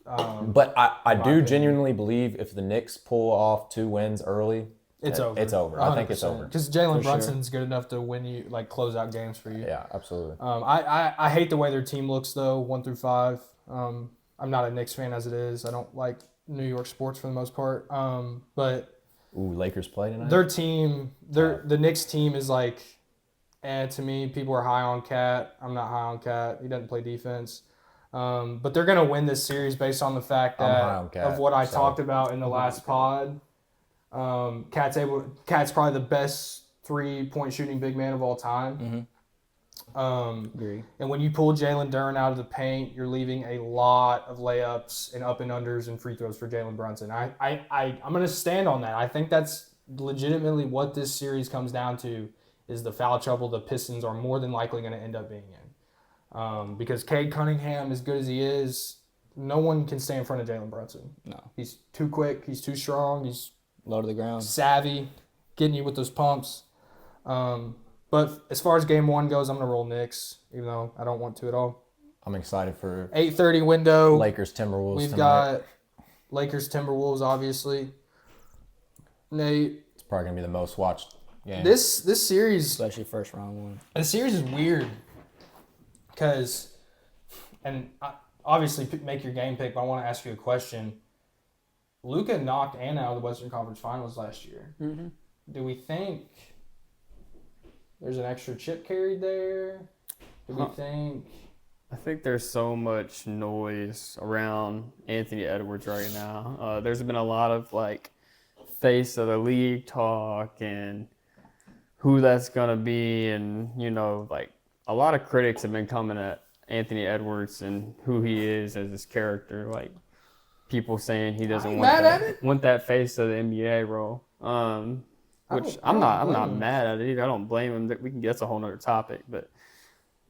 But I do genuinely believe if the Knicks pull off 2 wins early, It's over. It's over. I think it's over. Because Jalen For sure. Brunson's good enough to win you, like close out games for you. Yeah, absolutely. I hate the way their team looks though, 1 through 5. I'm not a Knicks fan as it is. I don't like New York sports for the most part. But Ooh, Lakers play tonight? their team, the Knicks team is like, to me, people are high on Cat. I'm not high on Cat. He doesn't play defense. But they're gonna win this series based on the fact I'm high that on Cat, of what I so- talked about in the last pod. Cat's probably the best 3-point shooting big man of all time. Agree. And when you pull Jalen Duren out of the paint, you're leaving a lot of layups and up and unders and free throws for Jalen Brunson. I'm gonna stand on that. I think that's legitimately what this series comes down to, is the foul trouble the Pistons are more than likely going to end up being in. Because Cade Cunningham, as good as he is, no one can stay in front of Jalen Brunson. No. He's too quick. He's too strong. He's Low to the ground. savvy, getting you with those pumps. But as far as game 1 goes, I'm going to roll Knicks, even though I don't want to at all. I'm excited for 8:30 window. Lakers Timberwolves We've tonight. got Lakers Timberwolves, obviously. Nate, It's probably gonna be the most watched game. this series, Especially first round one. the series is weird because, and obviously make your game pick, but I want to ask you a question. Luka knocked Anna out of the Western Conference Finals last year. Mm-hmm. Do we think there's an extra chip carried there? Do we think? I think there's so much noise around Anthony Edwards right now. There's been a lot of like face of the league talk and who that's gonna be, and like a lot of critics have been coming at Anthony Edwards and who he is as his character. Like people saying he doesn't want that face of the NBA role. Which I'm not mad at it either. I don't blame him. That's a whole nother topic, but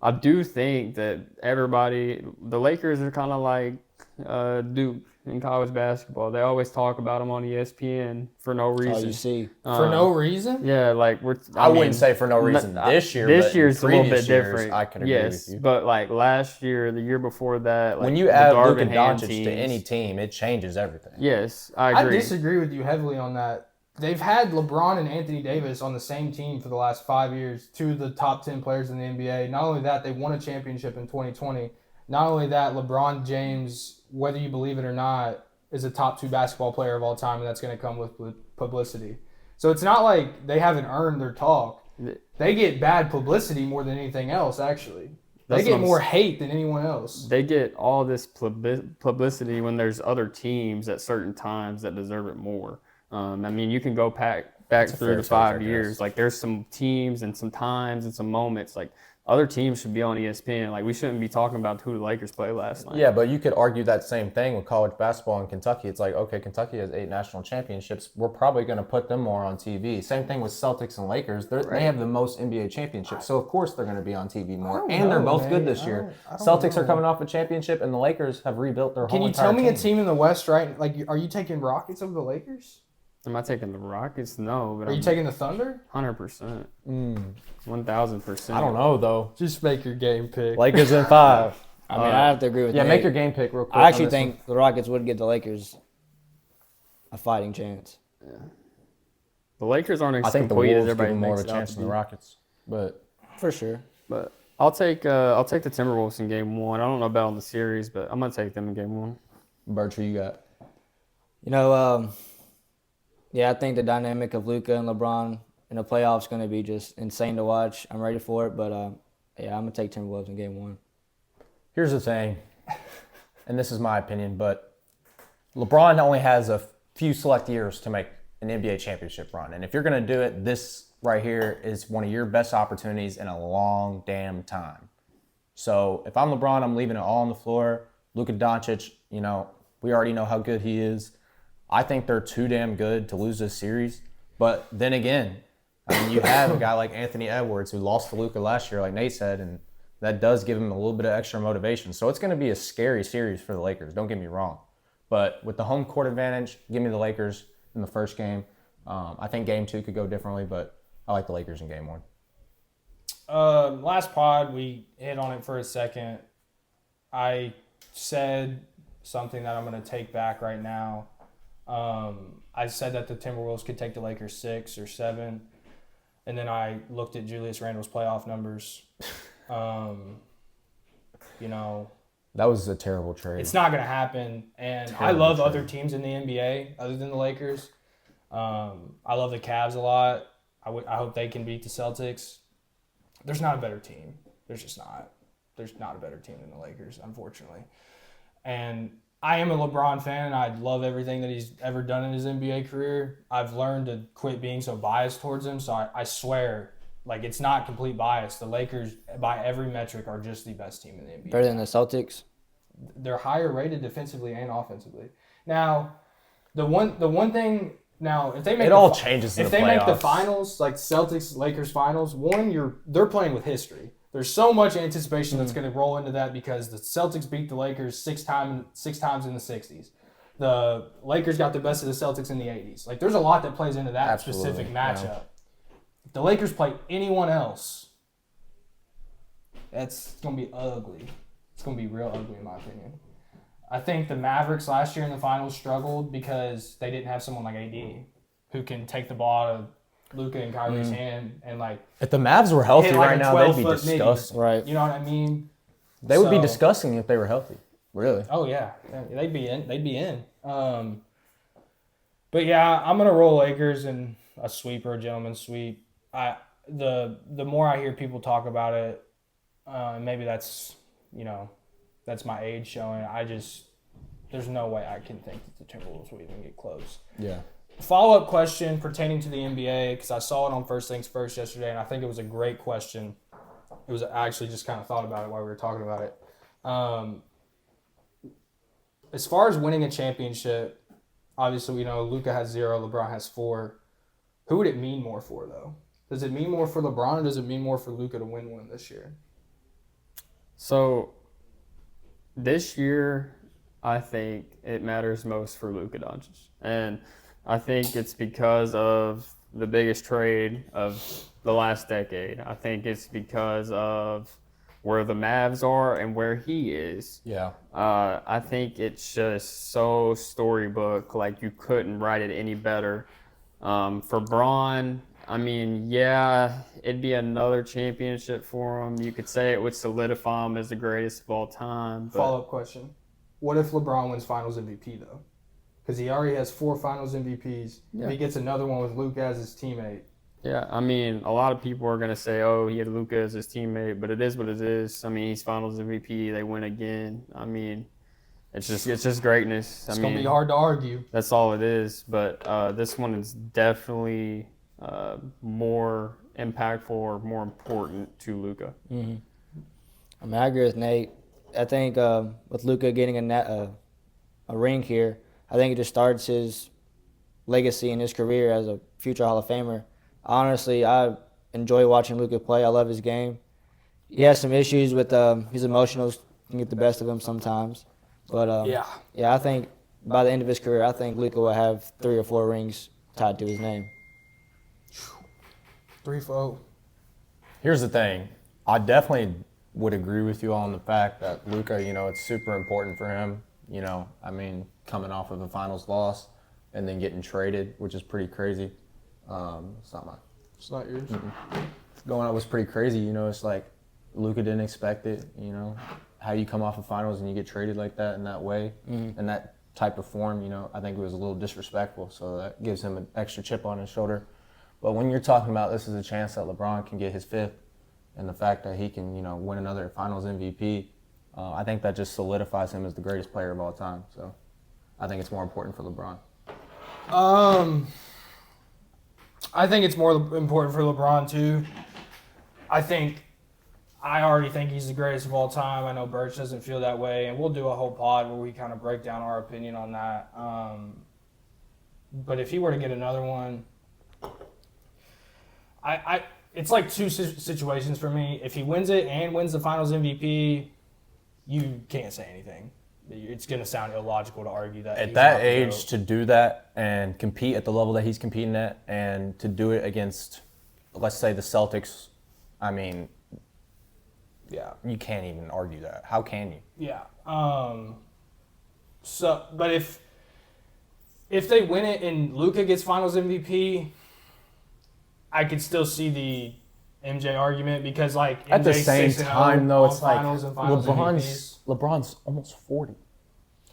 I do think that the Lakers are kind of like Duke in college basketball. They always talk about them on ESPN for no That's all reason. you see. For no reason? Yeah, like I wouldn't say for no reason this year. This but year's a little bit previous years, different. I can agree yes, with you. but like last year, the year before that, like When you the add Luka Darvin Ham Doncic to teams- any team, it changes everything. Yes, I I agree. disagree with you heavily on that. They've had LeBron and Anthony Davis on the same team for the last 5 years, 2 of the top 10 players in the NBA. Not only that, they won a championship in 2020. Not only that, LeBron James, whether you believe it or not, is a top 2 basketball player of all time, and that's going to come with publicity. So it's not like they haven't earned their talk. They get bad publicity more than anything else, actually. They That's get what I'm more hate than anyone else. They get all this publicity when there's other teams at certain times that deserve it more. I mean, you can go back through the 5 years. Like, there's some teams and some times and some moments. Like, other teams should be on ESPN. Like, we shouldn't be talking about who the Lakers played last night. Yeah, but you could argue that same thing with college basketball in Kentucky. It's like, okay, Kentucky has 8 national championships. We're probably going to put them more on TV. Same thing with Celtics and Lakers. They have the most NBA championships, so of course they're going to be on TV more. And they're both good this year. Celtics are coming off a championship, and the Lakers have rebuilt their whole Can you entire tell me team. a team in the West, right? Like, are you taking Rockets over the Lakers? Am I taking the Rockets? No, but Are you taking the Thunder? 100%. 1,000%. I don't know, though. Just make your game pick. Lakers in 5. I mean, I have to agree with Yeah, Nate. make your game pick real quick. I actually on this think the Rockets would give the Lakers a fighting chance. The Lakers aren't one. I as think the complete as Wolves give everybody them more makes of a it out chance to than the be. Rockets. But For sure. But I'll take the Timberwolves in game 1. I don't know about on the series, but I'm gonna take them in game 1. Birch, who you got? Yeah, I think the dynamic of Luka and LeBron in the playoffs is going to be just insane to watch. I'm ready for it, but yeah, I'm going to take Timberwolves in game 1. Here's the thing, and this is my opinion, but LeBron only has a few select years to make an NBA championship run. And if you're going to do it, this right here is one of your best opportunities in a long damn time. So if I'm LeBron, I'm leaving it all on the floor. Luka Doncic, we already know how good he is. I think they're too damn good to lose this series. But then again, I mean, you have a guy like Anthony Edwards who lost to Luka last year, like Nate said, and that does give him a little bit of extra motivation. So it's going to be a scary series for the Lakers, don't get me wrong. But with the home court advantage, give me the Lakers in the first game. I think game 2 could go differently, but I like the Lakers in game 1. Last pod, we hit on it for a second. I said something that I'm going to take back right now. I said that the Timberwolves could take the Lakers 6 or 7, and then I looked at Julius Randle's playoff numbers. You know, that was a terrible trade. it's not going to happen. And I love other teams in the NBA other than the Lakers. I love the Cavs a lot. I hope they can beat the Celtics. There's not a better team. There's just not. There's not a better team than the Lakers, unfortunately. And I am a LeBron fan. I love everything that he's ever done in his NBA career. I've learned to quit being so biased towards him. So I swear, like, it's not complete bias. The Lakers, by every metric, are just the best team in the NBA. Better than the Celtics? They're higher rated defensively and offensively. Now, the one thing. Now, if they make changes in if the they make the playoffs. finals, like Celtics Lakers finals, they're playing with history. There's so much anticipation that's going to roll into that because the Celtics beat the Lakers six times in the 60s. The Lakers got the best of the Celtics in the 80s. Like, there's a lot that plays into that specific matchup. Yeah. If the Lakers play anyone else, it's going to be ugly. It's going to be real ugly in my opinion. I think the Mavericks last year in the finals struggled because they didn't have someone like AD who can take the ball out of Luka and Kyrie's hand and, like, If the Mavs were healthy hit like right a now, they'd be 12-foot midi. disgusting. Right. You know what I mean? They would be So- disgusting if they were healthy. Really. Oh yeah, they'd be in. But yeah, I'm gonna roll Lakers in a sweep or a gentleman's sweep. The more I hear people talk about it, maybe that's that's my age showing. There's no way I can think that the Timberwolves will even get close. Yeah. Follow-up question pertaining to the NBA, because I saw it on First Things First yesterday, and I think it was a great question. I actually just kind of thought about it while we were talking about it. As far as winning a championship, obviously we know Luka has 0, LeBron has 4. Who would it mean more for, though? Does it mean more for LeBron, or does it mean more for Luka to win one this year? So this year, I think it matters most for Luka Doncic. And I think it's because of the biggest trade of the last decade. I think it's because of where the Mavs are and where he is. Yeah. I think it's just so storybook, like you couldn't write it any better. For Bron, I mean, yeah, it'd be another championship for him. You could say it would solidify him as the greatest of all time. But Follow-up question. What if LeBron wins Finals MVP, though? Because he already has 4 Finals MVPs. Yeah. If he gets another one with Luka as his teammate. yeah, I mean, a lot of people are going to say, oh, he had Luka as his teammate, but it is what it is. I mean, he's Finals MVP. They win again. I mean, it's just greatness. It's going to be hard to argue. That's all it is. But this one is definitely more impactful or more important to Luka. Mm-hmm. I mean, I agree with Nate. I think with Luka getting a ring here, I think it just starts his legacy in his career as a future Hall of Famer. Honestly, I enjoy watching Luka play. I love his game. He has some issues with his emotionals can get the best of him sometimes. But yeah, I think by the end of his career, I think Luka will have 3 or 4 rings tied to his name. 3-4. Here's the thing. I definitely would agree with you on the fact that Luka, it's super important for him. I mean, coming off of a finals loss and then getting traded, which is pretty crazy. It's not mine. It's not yours. Going on was pretty crazy. It's like Luka didn't expect it. How you come off of finals and you get traded like that in that way, in that type of form. I think it was a little disrespectful. So that gives him an extra chip on his shoulder. But when you're talking about this is a chance that LeBron can get his 5th, and the fact that he can, win another Finals MVP, I think that just solidifies him as the greatest player of all time. So I think it's more important for LeBron. I think it's more important for LeBron, too. I already think he's the greatest of all time. I know Birch doesn't feel that way, and we'll do a whole pod where we kind of break down our opinion on that. But if he were to get another one, it's like 2 situations for me. If he wins it and wins the Finals MVP, you can't say anything. It's going to sound illogical to argue that. At that age, to do that and compete at the level that he's competing at, and to do it against, let's say, the Celtics, I mean, yeah, you can't even argue that. How can you? Yeah. But if they win it and Luka gets Finals MVP, I could still see the MJ argument because like At the MJ same 6-0 time, though, on it's like Finals and Finals MVPs. LeBron's almost 40.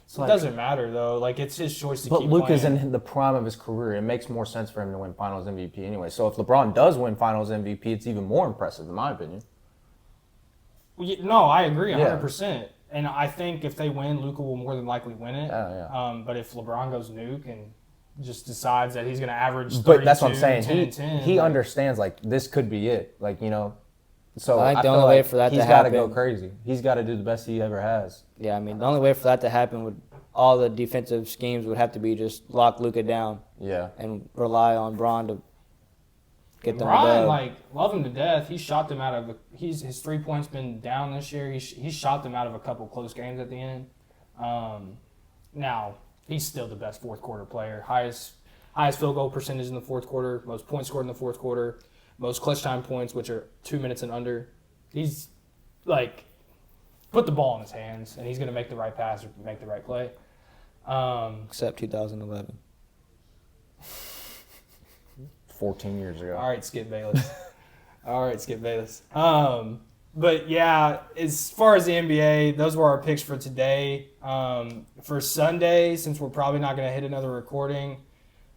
It's It doesn't matter though. Like it's his choice to But keep Luka's playing. in the prime of his career. It makes more sense for him to win Finals MVP anyway. So if LeBron does win Finals MVP, it's even more impressive, in my opinion. No, I agree Yeah. 100%. And I think if they win, Luka will more than likely win it. Yeah. But if LeBron goes nuke and just decides that he's going to average 32, But that's what I'm saying. 10, and 10, He like, understands, like, this could be it. Like, you know. So I think the feel only way like for that to he's got to go happen- crazy. He's got to do the best he ever has. Yeah, I mean, the only way for that to happen would all the defensive schemes would have to be just lock Luka down Yeah. and rely on Braun to get them a Brian, dub. like, love him to death. He shot them out of his 3 points been down this year. He shot them out of a couple close games at the end. Now he's still the best fourth quarter player. Highest field goal percentage in the fourth quarter. Most points scored in the fourth quarter. Most clutch time points, which are 2 minutes and under. He's like put the ball in his hands, and he's going to make the right pass or make the right play. Except 2011. 14 years ago. All right, Skip Bayless. But yeah, as far as the NBA, those were our picks for today. For Sunday, since we're probably not going to hit another recording,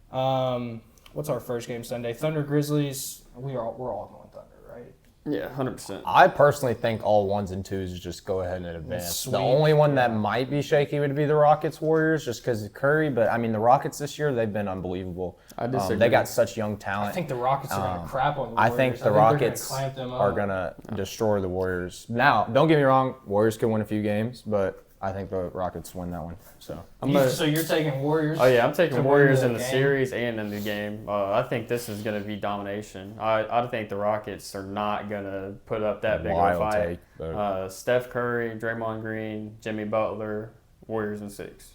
what's our first game Sunday? Thunder Grizzlies. We're all going Thunder, right? Yeah, 100%. I personally think all 1s and 2s just go ahead and advance. Sweep. The only one that might be shaky would be the Rockets Warriors, just because of Curry. But I mean, the Rockets this year, they've been unbelievable. I disagree. They got such young talent. I think the Rockets are going to crap on the I Warriors. think the they're gonna Rockets clamp them up. are going to destroy the Warriors. Now, don't get me wrong, Warriors could win a few games, but I think the Rockets win that one. So So you're taking Warriors? Oh yeah, I'm taking to win Warriors the in the game? series and in the game. I think this is going to be domination. I think the Rockets are not going to put up that big of a Wild fight. take, but- Steph Curry, Draymond Green, Jimmy Butler, Warriors in 6.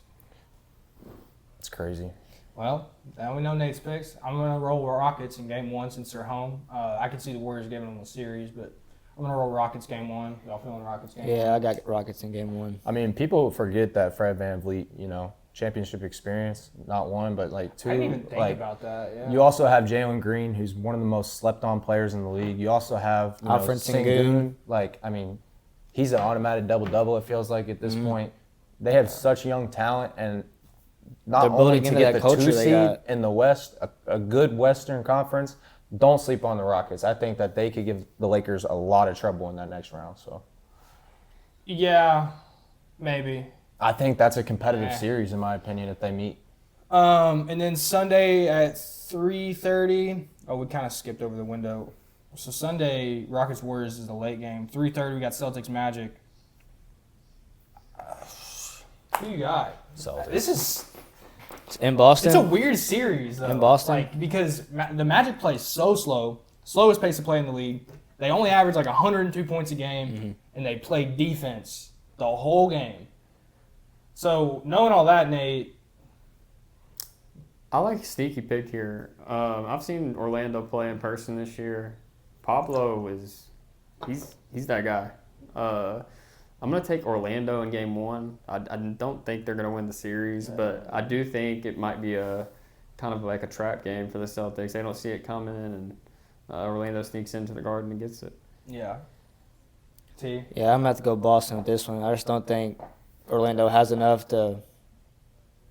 it's crazy. Well, now we know Nate's picks. I'm going to roll Rockets in game 1 since they're home. I can see the Warriors giving them the series, but I'm going to roll Rockets game 1. Y'all feeling Rockets game 1? Yeah, I got Rockets in game 1. I mean, people forget that Fred VanVleet, championship experience, not one, but like 2. I didn't even think like, about that. Yeah. You also have Jalen Green, who's one of the most slept-on players in the league. You also have Alfred Sengun. Like, I mean, he's an automatic double-double, it feels like, at this point. They have such young talent, and not They're only building to into get that the culture 2 they seed got. in the West, a good Western Conference, don't sleep on the Rockets. I think that they could give the Lakers a lot of trouble in that next round. So Yeah, maybe. I think that's a competitive Yeah. series, in my opinion, if they meet. And then Sunday at 3:30. Oh, we kind of skipped over the window. So Sunday, Rockets Warriors is the late game. 3:30, we got Celtics Magic. Who you got? Celtics. This is It's in Boston. it's a weird series though. In Boston? like because the Magic plays so slow, slowest pace to play in the league. They only average like 102 points a game, and they play defense the whole game. So knowing all that, Nate. I like a sneaky pick here. I've seen Orlando play in person this year. Pablo he's that guy. I'm gonna take Orlando in game 1. I don't think they're gonna win the series, but I do think it might be a kind of like a trap game for the Celtics. They don't see it coming, and Orlando sneaks into the Garden and gets it. Yeah. T. Yeah, I'm going to have to go Boston with this one. I just don't think Orlando has enough to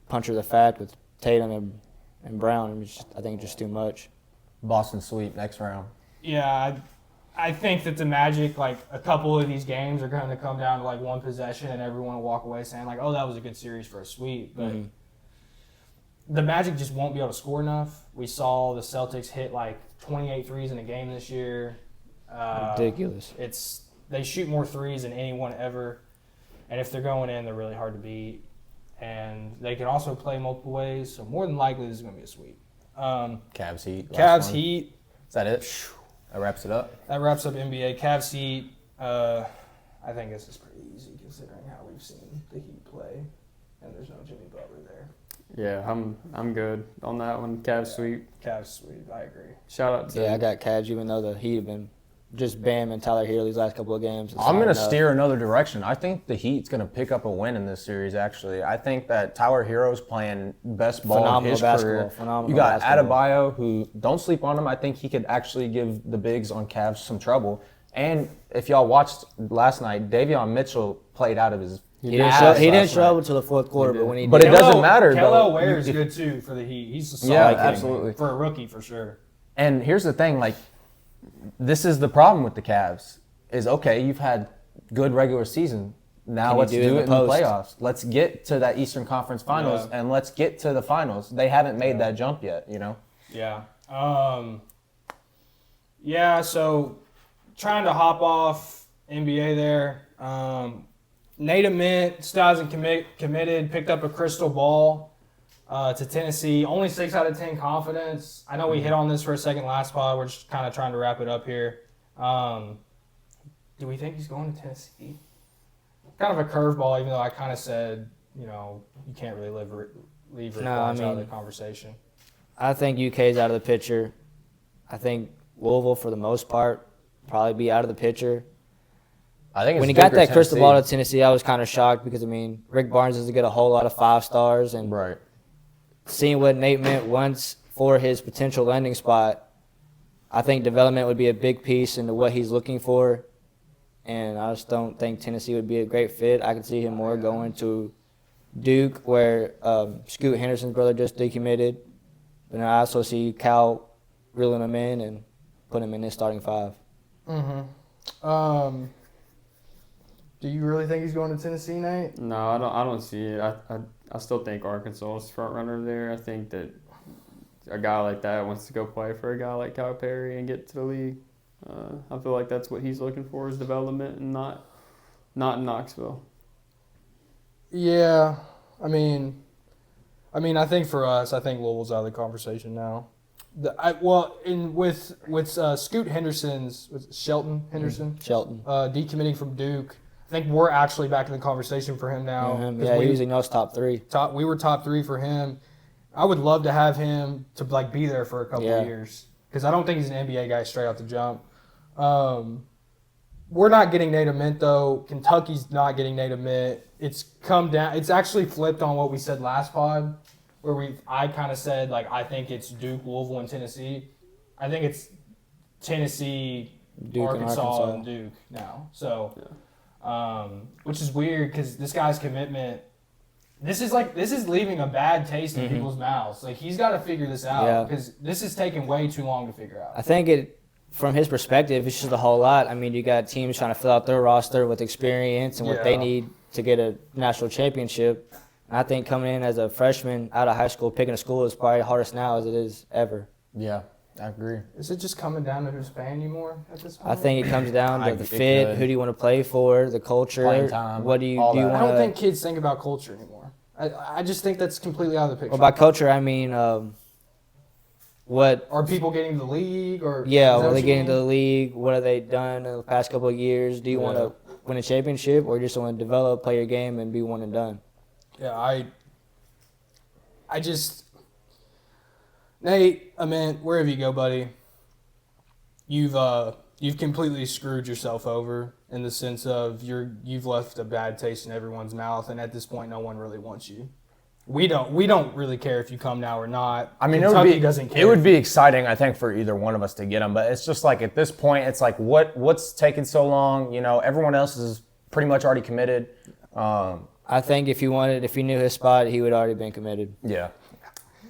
puncture the fact with Tatum and Brown. I think just too much. Boston sweep next round. Yeah, I think that the Magic, like a couple of these games, are going to come down to like one possession, and everyone will walk away saying like, "Oh, that was a good series for a sweep." But the Magic just won't be able to score enough. We saw the Celtics hit like 28 threes in a game this year. Ridiculous. They shoot more threes than anyone ever, and if they're going in, they're really hard to beat. And they can also play multiple ways, so more than likely this is going to be a sweep. Cavs Heat. last Cavs one. Heat. Is that it? That wraps it up. That wraps up NBA. Cavs Heat. I think this is pretty easy considering how we've seen the Heat play, and there's no Jimmy Butler there. Yeah, I'm good on that one. Cavs sweep. Cavs sweep. I agree. Shout out to Yeah, I got Cavs, even though the Heat have been just Bam and Tyler Hero these last couple of games. I'm going to steer another direction. I think the Heat's going to pick up a win in this series, actually. I think that Tyler Hero's playing best ball in his career. Phenomenal you got basketball. Adebayo, who, don't sleep on him. I think he could actually give the bigs on Cavs some trouble. And if y'all watched last night, Davion Mitchell played out of his He didn't show up until the fourth quarter, but when he did. But it doesn't matter, though. Kello Ware is good, too, for the Heat. He's a solid Yeah, kid, absolutely. for a rookie, for sure. And here's the thing, like, this is the problem with the Cavs is, okay, you've had good regular season. Now let's do it in the playoffs. Let's get to that Eastern Conference Finals, and let's get to the finals. They haven't made that jump yet, you know? Yeah. So trying to hop off NBA there. Nate Ament still hasn't committed, picked up a crystal ball to Tennessee. Only 6 out of 10 confidence. I know we hit on this for a second last pod. We're just kind of trying to wrap it up here. Do we think he's going to Tennessee? Kind of a curveball, even though I kind of said, you can't really leave Rick Barnes out of the conversation. I think UK's out of the picture. I think Louisville, for the most part, probably be out of the picture. I think when he got that crystal ball to Tennessee, I was kind of shocked because, Rick Barnes doesn't get a whole lot of 5 stars. And seeing what Nate meant once for his potential landing spot, I think development would be a big piece into what he's looking for. And I just don't think Tennessee would be a great fit. I could see him more going to Duke, where Scoot Henderson's brother just decommitted. And I also see Cal reeling him in and putting him in his starting 5. Mm-hmm. Do you really think he's going to Tennessee, Nate? No, I don't see it. I still think Arkansas is front runner there. I think that a guy like that wants to go play for a guy like Calipari and get to the league. I feel like that's what he's looking for is development and not in Knoxville. Yeah, I I think for us, I think Louisville's out of the conversation now. With Scoot Henderson's Shelton Henderson, decommitting from Duke. I think we're actually back in the conversation for him now. He was in us top 3. We were top 3 for him. I would love to have him to be there for a couple of years because I don't think he's an NBA guy straight out the jump. We're not getting Nate Ament though. Kentucky's not getting Nate Ament. It's come down. It's actually flipped on what we said last pod, where I kind of said I think it's Duke, Louisville, and Tennessee. I think it's Tennessee, Duke, Arkansas, and Duke now. So. Which is weird because this guy's commitment. This is leaving a bad taste in people's mouths. He's got to figure this out because this is taking way too long to figure out. I think from his perspective, it's just a whole lot. You got teams trying to fill out their roster with experience and what they need to get a national championship. And I think coming in as a freshman out of high school, picking a school is probably the hardest now as it is ever. Yeah. I agree. Is it just coming down to who's paying you more at this point? I think it comes down to the fit, who do you want to play for, the culture, playing time, what do you want to... I don't think kids think about culture anymore. I just think that's completely out of the picture. Well, by culture, what... Are people getting to the league? Are they getting to the league? What have they done in the past couple of years? Do you want to win a championship or just want to develop, play your game, and be one and done? Yeah, I just... Nate, wherever you go, buddy, you've completely screwed yourself over in the sense of you've left a bad taste in everyone's mouth, and at this point, no one really wants you. We don't really care if you come now or not. Kentucky doesn't care. It would be exciting, I think, for either one of us to get him, but it's just at this point, it's what's taking so long? Everyone else is pretty much already committed. I think if he knew his spot, he would already been committed. Yeah.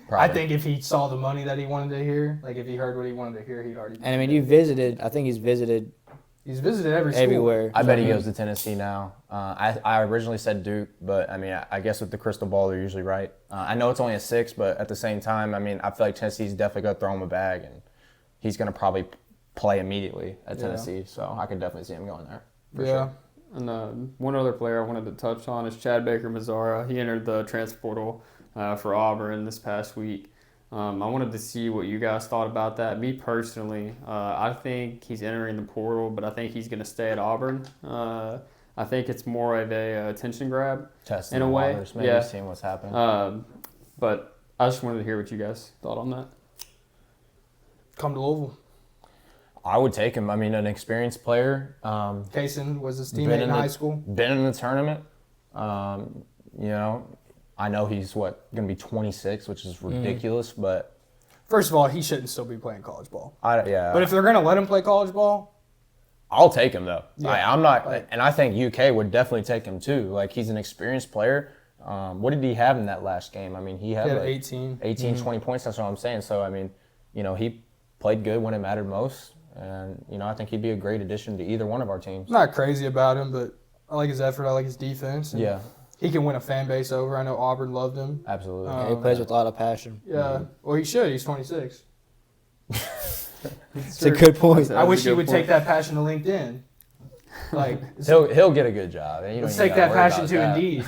Probably. I think if he saw the money that he wanted to hear, if he heard what he wanted to hear, he'd already. And you visited. I think he's visited. He's visited every school. Everywhere. I bet he goes to Tennessee now. I originally said Duke, but I guess with the crystal ball, they're usually right. I know it's only a 6, but at the same time, I feel like Tennessee's definitely gonna throw him a bag, and he's gonna probably play immediately at Tennessee. So I could definitely see him going there. For sure. And one other player I wanted to touch on is Chad Baker-Mazara. He entered the transfer portal for Auburn this past week. I wanted to see what you guys thought about that. Me personally, I think he's entering the portal, but I think he's going to stay at Auburn. I think it's more of a attention grab Testing in a way. Waters, maybe seeing what's happening. But I just wanted to hear what you guys thought on that. Come to Louisville. I would take him. I mean, an experienced player. Kaysen was his teammate in high school. Been in the tournament. You know, I know he's going to be 26, which is ridiculous, but First of all, he shouldn't still be playing college ball. yeah. But if they're going to let him play college ball, I'll take him though. Yeah. I'm not, and I think UK would definitely take him too. Like, he's an experienced player. What did he have in that last game? I mean, he had like 18. 20 points. That's what I'm saying. So I mean, you know, he played good when it mattered most, and you know, I think he'd be a great addition to either one of our teams. I'm not crazy about him, but I like his effort. I like his defense. And Yeah, he can win a fan base over. I know Auburn loved him. absolutely. He plays with a lot of passion. Yeah. Well, he should. He's 26. It's a good point. I wish he would take that passion to LinkedIn. Like, He'll get a good job. You let's don't take even that gotta worry passion about to that. Indeed.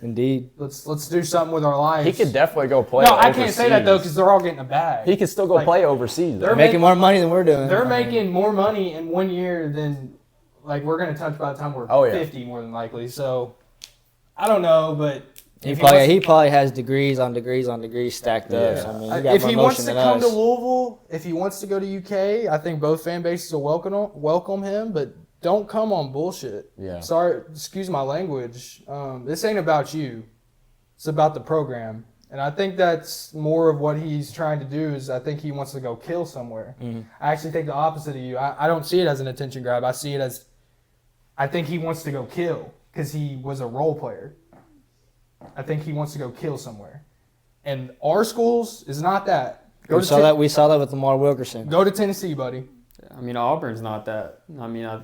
Indeed. Let's do something with our lives. He could definitely go play. No, I can't say that though overseas. because they're all getting a bag. He could still go Like, play overseas. they're Though. Making more money than we're doing. They're making more money in 1 year than like we're gonna touch by the time we're 50 more than likely. So I don't know, but He probably has degrees on degrees on degrees stacked up. Yeah. So, I mean, he got if more he wants motion to than come to us. Louisville, if he wants to go to UK, I think both fan bases will welcome him, but don't come on bullshit. Yeah. Sorry, excuse my language. This ain't about you. It's about the program. And I think that's more of what he's trying to do is I think he wants to go kill somewhere. Mm-hmm. I actually think the opposite of you. I don't see it as an attention grab. I see it as I think he wants to go kill because he was a role player. I think he wants to go kill somewhere. And our schools is not that. We saw that with Lamar Wilkerson. Go to Tennessee, buddy. I mean, Auburn's not that. I mean, I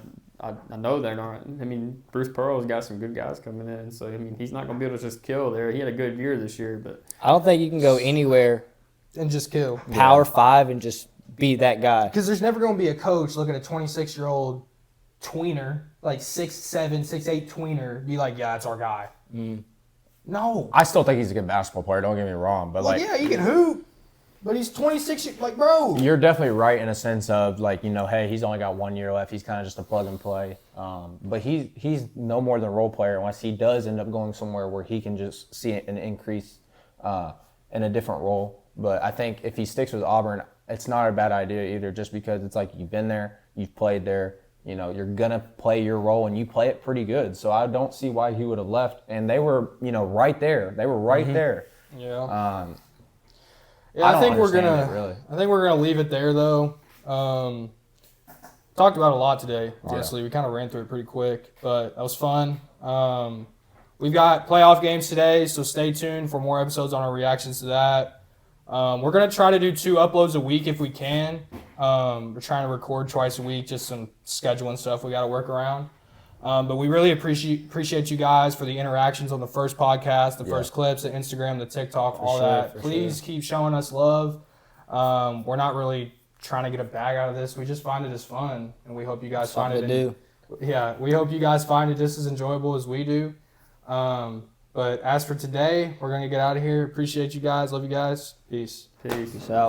know they're not. I mean, Bruce Pearl's got some good guys coming in, so I mean, he's not going to be able to just kill there. He had a good year this year, but I don't think you can go anywhere And just kill. Power 5 and just be that guy. Because there's never going to be a coach looking at a 26-year-old tweener, like 6'7", 6'8" tweener, be like, yeah, that's our guy. No. I still think he's a good basketball player. Don't get me wrong, but Well, like, yeah, he can hoop, but he's 26. Like, bro. you're definitely right in a sense of like, you know, hey, he's only got 1 year left. He's kind of just a plug and play. But he's no more than a role player unless he does end up going somewhere where he can just see an increase in a different role. But I think if he sticks with Auburn, it's not a bad idea either, just because it's like you've been there, you've played there. You know, you're going to play your role, and you play it pretty good. So I don't see why he would have left. And they were, you know, right there. They were right there. Yeah. I I don't think we're understand gonna. it, really. I think we're gonna leave it there, though. Talked about a lot today. Honestly, we kind of ran through it pretty quick, but that was fun. We've got playoff games today, so stay tuned for more episodes on our reactions to that. We're gonna try to do 2 uploads a week if we can. We're trying to record twice a week, just some scheduling stuff we got to work around. But we really appreciate you guys for the interactions on the first podcast, the first clips, the Instagram, the TikTok, all that. Please keep showing us love. We're not really trying to get a bag out of this. We just find it as fun, and we hope you guys find it. Yeah, we hope you guys find it just as enjoyable as we do. But as for today, we're gonna get out of here. Appreciate you guys. Love you guys. Peace. Peace out.